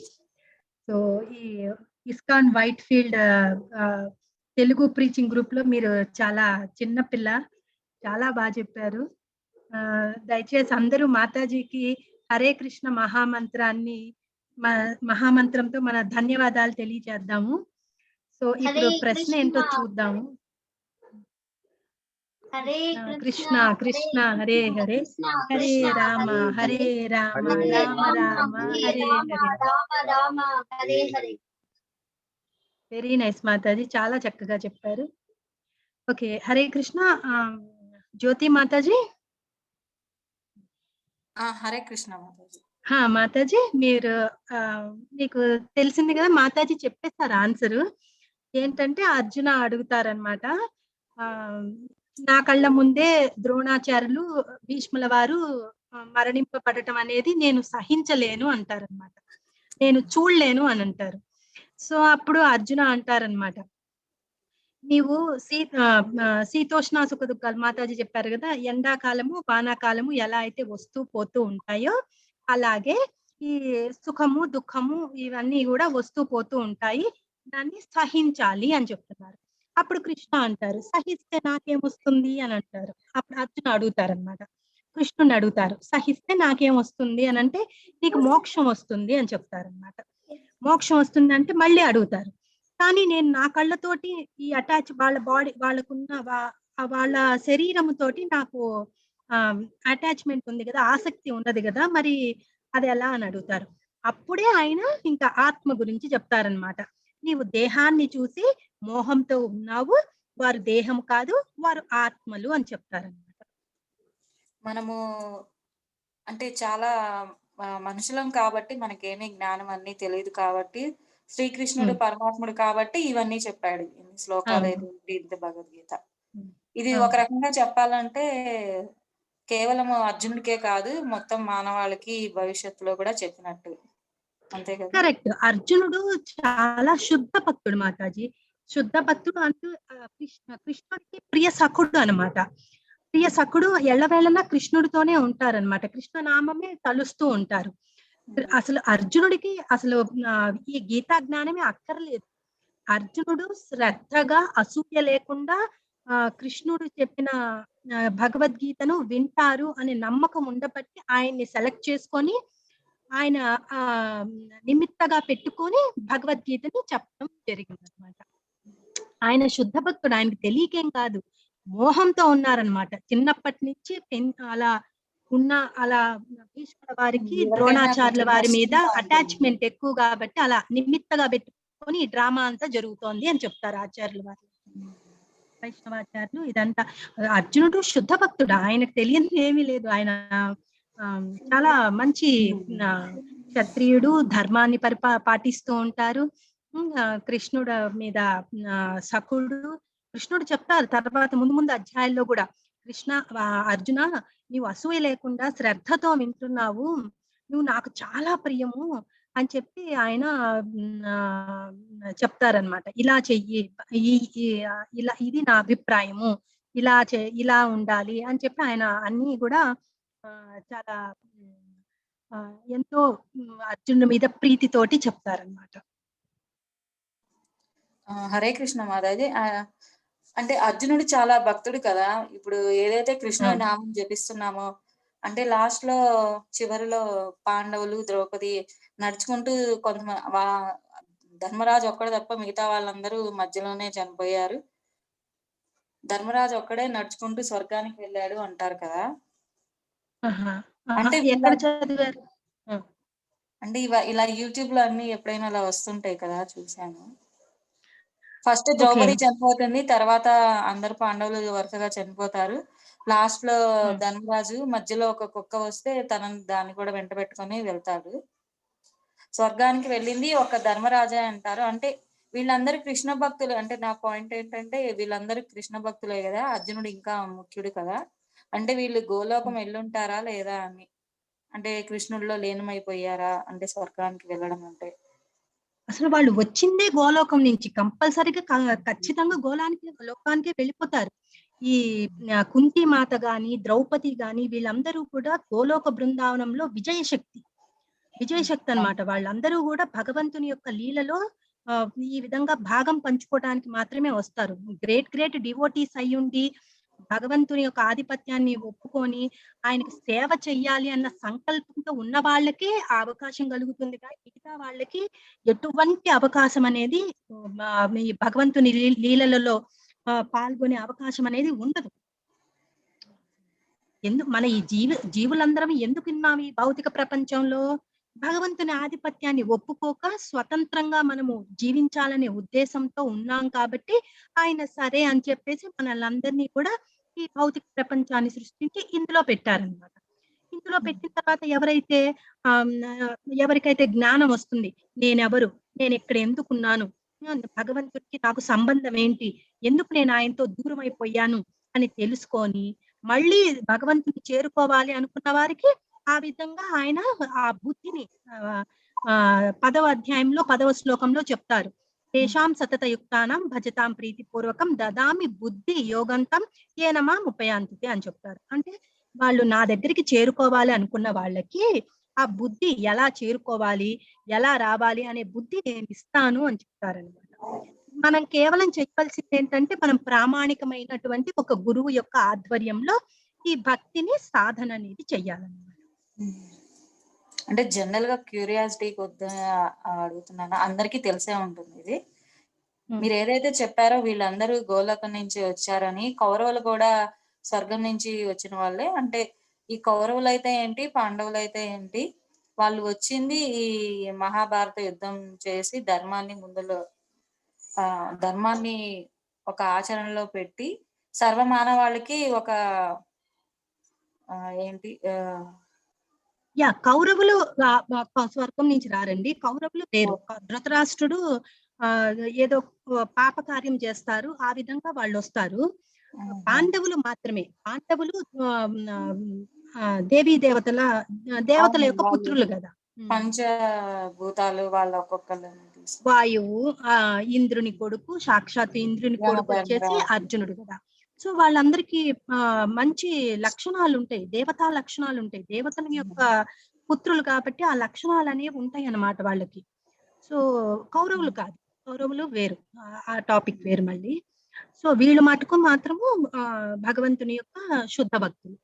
సో ఈ ISKCON white field Telugu preaching group లో మీరు చాలా చిన్న పిల్ల, చాలా బాగా చెప్పారు. దయచేసి అందరూ మాతాజీకి హరే కృష్ణ మహామంత్రంతో మన ధన్యవాదాలు తెలియజేద్దాము. సో ఇప్పుడు ప్రశ్న ఏంటో చూద్దాము. హరే కృష్ణ కృష్ణ హరే హరే, హరే రామ హరే రామ రామ రామ హరే హరే. రామ హరే హరే. వెరీ నైస్ మాతాజీ, చాలా చక్కగా చెప్పారు. ఓకే, హరే కృష్ణ. జ్యోతి మాతాజీ. హరే కృష్ణ మాతాజీ. మాతాజీ, మీరు మీకు తెలిసింది కదా, మాతాజీ చెప్పేస్తారు ఆన్సర్. ఏంటంటే అర్జున అడుగుతారనమాట, నా కళ్ళ ముందే ద్రోణాచార్యులు భీష్ముల వారు మరణింపబడటం అనేది నేను సహించలేను అంటారనమాట, నేను చూడలేను అని అంటారు. సో అప్పుడు అర్జున అంటారనమాట, నీవు శీతోష్ణ సుఖ దుఃఖాలు మాతాజీ చెప్పారు కదా, ఎండాకాలము వానాకాలము ఎలా అయితే వస్తూ పోతూ ఉంటాయో అలాగే ఈ సుఖము దుఃఖము ఇవన్నీ కూడా వస్తూ పోతూ ఉంటాయి, దాన్ని సహించాలి అని చెప్తున్నారు. అప్పుడు కృష్ణ అంటారు, సహిస్తే నాకేమొస్తుంది అని అంటారు. అప్పుడు అర్జున అడుగుతారనమాట, కృష్ణుని అడుగుతారు, సహిస్తే నాకేమొస్తుంది అని అంటే నీకు మోక్షం వస్తుంది అని చెప్తారనమాట. మోక్షం వస్తుంది అంటే మళ్ళీ అడుగుతారు, కానీ నేను నా కళ్ళతోటి ఈ అటాచ్ వాళ్ళ బాడీ వాళ్ళకున్న వాళ్ళ శరీరముతోటి నాకు అటాచ్మెంట్ ఉంది కదా, ఆసక్తి ఉన్నది కదా, మరి అది ఎలా అని అడుగుతారు. అప్పుడే ఆయన ఇంకా ఆత్మ గురించి చెప్తారనమాట, నీవు దేహాన్ని చూసి మోహంతో ఉన్నావు, వారు దేహం కాదు వారు ఆత్మలు అని చెప్తారనమాట. మనము అంటే చాలా మనుషులం కాబట్టి మనకేమీ జ్ఞానం అన్ని తెలియదు కాబట్టి, శ్రీకృష్ణుడు పరమాత్ముడు కాబట్టి ఇవన్నీ చెప్పాడు ఇన్ని శ్లోకాలు ఇంత భగవద్గీత. ఇది ఒక రకంగా చెప్పాలంటే కేవలం అర్జునుడికే కాదు, మొత్తం మానవాళికి భవిష్యత్తులో కూడా చెప్పినట్టు, అంతే కదా? కరెక్ట్. అర్జునుడు చాలా శుద్ధ భక్తుడు మాతాజీ. శుద్ధ భక్తుడు అంటూ కృష్ణుడికి ప్రియ సఖుడు అనమాట. ప్రియ సఖుడు ఎల్లవేళలా కృష్ణుడితోనే ఉంటారనమాట, కృష్ణ నామమే తలుస్తూ ఉంటారు. అసలు అర్జునుడికి అసలు ఈ గీతా జ్ఞానమే అక్కర్లేదు. అర్జునుడు శ్రద్ధగా అసూయ లేకుండా కృష్ణుడు చెప్పిన భగవద్గీతను వింటారు అనే నమ్మకం ఉండబట్టి ఆయన్ని సెలెక్ట్ చేసుకొని ఆయన నిమిత్తగా పెట్టుకొని భగవద్గీతను చెప్పడం జరిగింది అనమాట. ఆయన శుద్ధ భక్తుడు, ఆయనకి తెలియకేం కాదు, మోహంతో ఉన్నారనమాట చిన్నప్పటి నుంచి. అలా భీష్ముల వారికి ద్రోణాచార్యుల వారి మీద అటాచ్మెంట్ ఎక్కువ కాబట్టి అలా నిమిత్తగా పెట్టుకొని ఈ డ్రామా అంతా జరుగుతోంది అని చెప్తారు ఆచార్యుల వారు, వైష్ణవాచార్యులు. ఇదంతా అర్జునుడు శుద్ధ భక్తుడు, ఆయనకు తెలియని ఏమీ లేదు. ఆయన చాలా మంచి క్షత్రియుడు, ధర్మాన్ని పాటిస్తూ ఉంటారు. కృష్ణుడు మీద సఖుడు. కృష్ణుడు చెప్తారు తర్వాత ముందు అధ్యాయాల్లో కూడా, అర్జున నీవు అసూయ లేకుండా శ్రద్ధతో వింటున్నావు, నువ్వు నాకు చాలా ప్రియము అని చెప్పి ఆయన చెప్తారనమాట. ఇలా చెయ్యి, ఇలా ఇది నా అభిప్రాయము, ఇలా ఉండాలి అని చెప్పి ఆయన అన్ని కూడా చాలా ఎంతో అర్జునుడి మీద ప్రీతితోటి చెప్తారనమాట. హరే కృష్ణ మాతాజీ. అంటే అర్జునుడు చాలా భక్తుడు కదా, ఇప్పుడు ఏదైతే కృష్ణుడి నామం జపిస్తున్నామో అంటే లాస్ట్ లో చివరిలో పాండవులు ద్రౌపది నడుచుకుంటూ కొంతమంది ధర్మరాజు ఒక్కడే తప్ప మిగతా వాళ్ళందరూ మధ్యలోనే చనిపోయారు, ధర్మరాజు ఒక్కడే నడుచుకుంటూ స్వర్గానికి వెళ్ళాడు అంటారు కదా. అంటే అంటే ఇలా యూట్యూబ్ లో అన్ని ఎప్పుడైనా అలా వస్తుంటాయి కదా, చూసాను. ఫస్ట్ ద్రౌపది చనిపోతుంది, తర్వాత అందరు పాండవులు వరుసగా చనిపోతారు, లాస్ట్ లో ధర్మరాజు మధ్యలో ఒక కుక్క వస్తే దాన్ని కూడా వెంట పెట్టుకొని వెళ్తాడు. స్వర్గానికి వెళ్ళింది ఒక ధర్మరాజే అంటారు. అంటే వీళ్ళందరూ కృష్ణ భక్తులు. అంటే నా పాయింట్ ఏంటంటే వీళ్ళందరూ కృష్ణ భక్తులే కదా, అర్జునుడు ఇంకా ముఖ్యుడు కదా, అంటే వీళ్ళు గోలోకం వెళ్ళుంటారా లేదా అని, అంటే కృష్ణుడిలో లీనమైపోయారా అంటే స్వర్గానికి వెళ్ళడం అంటే. అసలు వాళ్ళు వచ్చిందే గోలోకం నుంచి, కంపల్సరీగా ఖచ్చితంగా లోకానికే వెళ్ళిపోతారు. ఈ కుంతి మాత గాని ద్రౌపది గాని వీళ్ళందరూ కూడా గోలోక బృందావనంలో విజయ శక్తి. విజయశక్తి అన్నమాట. వాళ్ళందరూ కూడా భగవంతుని యొక్క లీలలో ఈ విధంగా భాగం పంచుకోవడానికి మాత్రమే వస్తారు. గ్రేట్ డివోటీస్ అయ్యుండి భగవంతుని యొక్క ఆధిపత్యాన్ని ఒప్పుకొని ఆయనకి సేవ చెయ్యాలి అన్న సంకల్పంతో ఉన్న వాళ్ళకే ఆ అవకాశం కలుగుతుంది. కానీ మిగతా వాళ్ళకి ఎటువంటి అవకాశం అనేది ఈ భగవంతుని లీలలలో పాల్గొనే అవకాశం అనేది ఉండదు. మన ఈ జీవులందరం ఎందుకు ఉన్నాం ఈ భౌతిక ప్రపంచంలో? భగవంతుని ఆధిపత్యాన్ని ఒప్పుకోక స్వతంత్రంగా మనము జీవించాలనే ఉద్దేశంతో ఉన్నాం కాబట్టి ఆయన సరే అని చెప్పేసి మనల్ని కూడా ఈ భౌతిక ప్రపంచాన్ని సృష్టించి ఇందులో పెట్టారనమాట. ఇందులో పెట్టిన తర్వాత ఎవరికైతే జ్ఞానం వస్తుంది, నేనెవరు, నేను ఇక్కడ ఎందుకున్నాను, భగవంతుడికి నాకు సంబంధం ఏంటి, ఎందుకు నేను ఆయనతో దూరం అయిపోయాను అని తెలుసుకొని మళ్ళీ భగవంతుని చేరుకోవాలి అనుకున్న వారికి ఆ విధంగా ఆయన ఆ బుద్ధిని 10వ అధ్యాయంలో 10వ శ్లోకంలో చెప్తారు. తేషాం సతతయుక్తానం భజతాం ప్రీతిపూర్వకం దదామి బుద్ధి యోగంతం ఏనమా ముపయాంతితే అని చెప్తారు. అంటే వాళ్ళు నా దగ్గరికి చేరుకోవాలి అనుకున్న వాళ్ళకి ఆ బుద్ధి ఎలా చేరుకోవాలి, ఎలా రావాలి అనే బుద్ధి నేను ఇస్తాను అని చెప్తారనమాట. మనం కేవలం చెప్పాల్సింది ఏంటంటే మనం ప్రామాణికమైనటువంటి ఒక గురువు యొక్క ఆధ్వర్యంలో ఈ భక్తిని సాధన అనేది చెయ్యాలన్నమాట. అంటే జనరల్ గా క్యూరియాసిటీ కొద్ది అడుగుతున్నాను, అందరికీ తెలిసే ఉంటుంది ఇది. మీరు ఏదైతే చెప్పారో వీళ్ళందరూ గోలోకం నుంచి వచ్చారని, కౌరవులు కూడా స్వర్గం నుంచి వచ్చిన వాళ్ళే. అంటే ఈ కౌరవులు అయితే ఏంటి, పాండవులు అయితే ఏంటి, వాళ్ళు వచ్చింది ఈ మహాభారత యుద్ధం చేసి ధర్మాన్ని ఒక ఆచరణలో పెట్టి సర్వమానవాళికి ఒక ఏంటి కౌరవులు స్వర్గం నుంచి రారండి. కౌరవులు వేరు. ధృతరాష్ట్రుడు ఏదో పాప కార్యం చేస్తారు, ఆ విధంగా వాళ్ళు వస్తారు. పాండవులు మాత్రమే. పాండవులు దేవీ దేవతల యొక్క పుత్రులు కదా. పంచభూతాలు వాళ్ళ ఒక్కొక్కరు. వాయువు ఇంద్రుని కొడుకు, సాక్షాత్ ఇంద్రుని కొడుకు వచ్చేసి అర్జునుడు కదా. సో వాళ్ళందరికీ మంచి లక్షణాలు ఉంటాయి, దేవతా లక్షణాలు ఉంటాయి, దేవతల యొక్క పుత్రులు కాబట్టి ఆ లక్షణాలు అనేవి ఉంటాయి అన్నమాట వాళ్ళకి. సో కౌరవులు కాదు, కౌరవులు వేరు, ఆ టాపిక్ వేరు మళ్ళీ. సో వీళ్ళు మటుకు మాత్రము భగవంతుని యొక్క శుద్ధ భక్తులు.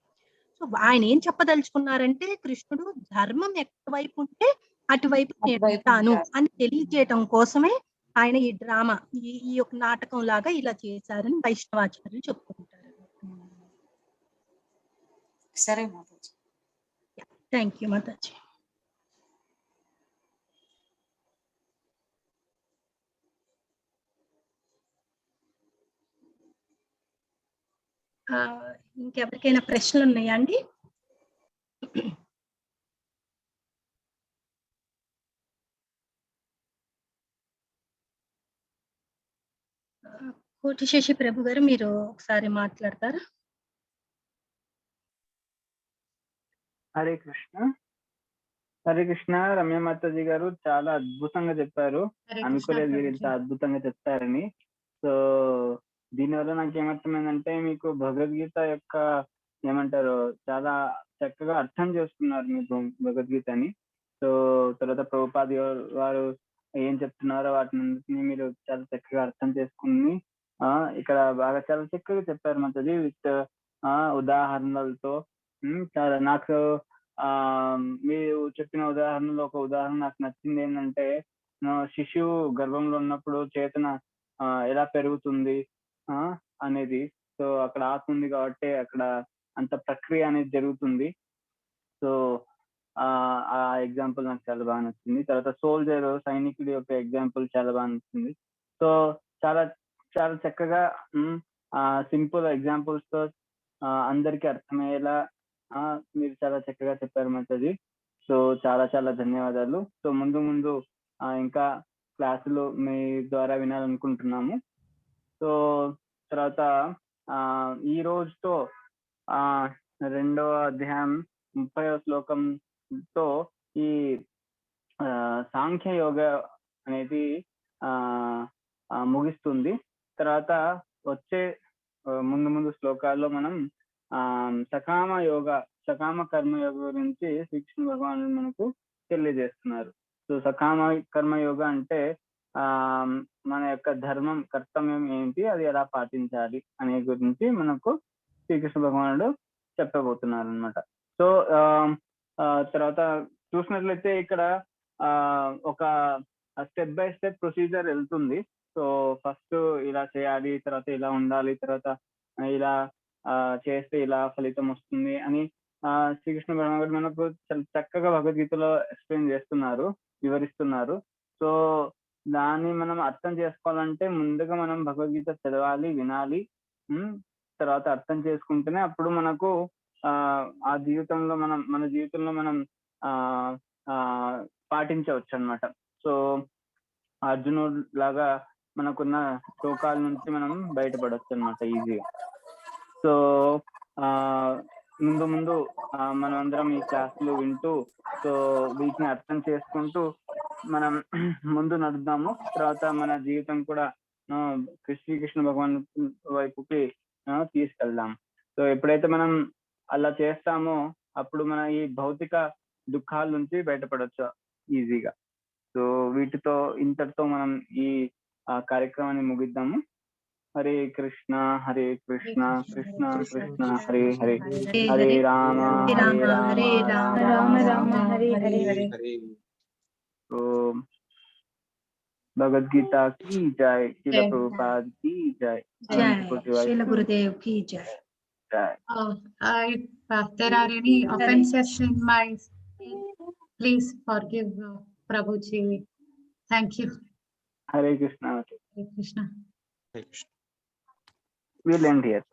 సో ఆయన ఏం చెప్పదలుచుకున్నారంటే, కృష్ణుడు ధర్మం ఎటువైపు ఉంటే అటువైపు నేను ఉంటాను అని తెలియజేయటం కోసమే ఆయన ఈ డ్రామా, ఈ యొక్క నాటకం లాగా ఇలా చేశారని వైష్ణవాచార్యులు చెప్పుకుంటారు. సరే మాతాజీ. Thank you Mataji. ఇంకెవరికైనా ప్రశ్నలు ఉన్నాయా అండి? కోటిశేషి ప్రభు గారు, మీరు ఒకసారి మాట్లాడతారా? హరే కృష్ణ. హరే కృష్ణ. రమ్య మాతాజీ గారు చాలా అద్భుతంగా చెప్పారు. అనుకోలేదు మీరు ఇంత అద్భుతంగా చెప్తారని. సో దీనివల్ల నాకు ఏమర్థమైందంటే, మీకు భగవద్గీత యొక్క ఏమంటారు చాలా చక్కగా అర్థం చేసుకున్నారు మీరు భగవద్గీతని. సో తర్వాత ప్రభుపాద వారు ఏం చెప్తున్నారో వాటిని మీరు చాలా చక్కగా అర్థం చేసుకుని ఇక్కడ బాగా చాలా చక్కగా చెప్పారు మాతాజీ, విత్ ఉదాహరణలతో. చాలా నాకు మీరు చెప్పిన ఉదాహరణలో ఒక ఉదాహరణ నాకు నచ్చింది. ఏంటంటే, శిశువు గర్భంలో ఉన్నప్పుడు చేతన ఎలా పెరుగుతుంది అనేది. సో అక్కడ ఆత్మ ఉంది కాబట్టి అక్కడ అంత ప్రక్రియ అనేది జరుగుతుంది. సో ఆ ఎగ్జాంపుల్ నాకు చాలా బాగా నచ్చింది. తర్వాత సోల్జర్, సైనికుడి యొక్క ఎగ్జాంపుల్ చాలా బాగా నచ్చింది. సో చాలా చాలా చక్కగా సింపుల్ ఎగ్జాంపుల్స్ తో అందరికి అర్థమయ్యేలా మీరు చాలా చక్కగా చెప్పారు మాతాజీ. సో చాలా చాలా ధన్యవాదాలు. సో ముందు ఇంకా క్లాసులు మీ ద్వారా వినాలనుకుంటున్నాము. సో తర్వాత ఈ రోజుతో 2వ అధ్యాయం 30వ శ్లోకంతో ఈ సాంఖ్య యోగ అనేది ముగిస్తుంది. తర్వాత వచ్చే ముందు శ్లోకాల్లో మనం సకామ కర్మ యోగ గురించి శ్రీకృష్ణ భగవానుడు మనకు తెలియజేస్తున్నారు. సో సకామ కర్మయోగ అంటే మన యొక్క ధర్మం కర్తవ్యం ఏంటి, అది ఎలా పాటించాలి అనే గురించి మనకు శ్రీకృష్ణ భగవానుడు చెప్పబోతున్నారు అనమాట. సో తర్వాత చూసినట్లయితే ఇక్కడ ఒక స్టెప్ బై స్టెప్ ప్రొసీజర్ వెళ్తుంది. సో ఫస్ట్ ఇలా చేయాలి, తర్వాత ఇలా ఉండాలి, తర్వాత ఇలా చేస్తే ఇలా ఫలితం వస్తుంది అని శ్రీకృష్ణ భగవానుడు మనకు చాలా చక్కగా భగవద్గీతలో ఎక్స్ప్లెయిన్ చేస్తున్నారు, వివరిస్తున్నారు. సో దాన్ని మనం అర్థం చేసుకోవాలంటే ముందుగా మనం భగవద్గీత చదవాలి, వినాలి, తర్వాత అర్థం చేసుకుంటేనే అప్పుడు మనకు ఆ జీవితంలో మన జీవితంలో మనం పాటించవచ్చు అన్నమాట. సో అర్జునుడు లాగా మనకున్న శోకాల నుంచి మనం బయటపడవచ్చు అన్నమాట ఈజీగా. సో ముందు మనం అందరం ఈ క్లాసులు వింటూ సో వీటిని అర్థం చేసుకుంటూ మనం ముందు నడుద్దాము. తర్వాత మన జీవితం కూడా శ్రీకృష్ణ భగవాన్ వైపుకి తీసుకెళ్దాం. సో ఎప్పుడైతే మనం అలా చేస్తామో అప్పుడు మన ఈ భౌతిక దుఃఖాల నుంచి బయటపడవచ్చు ఈజీగా. సో వీటితో ఇంతటితో మనం ఈ కార్యక్రమాన్ని ముగిద్దాము. హరే కృష్ణ హరే కృష్ణ కృష్ణ కృష్ణ హరే హరే, హరే రామ హరే రామ రామ రామ హరే హరే. ఓం భగవద్గీత की जय, श्रील प्रभुपाद की जय, श्रील गुरुदेव की जय. If there are any offenses in my speech, please forgive Prabhuji. Thank you. Hare Krishna. Hare Krishna. Hare Krishna. We'll end here.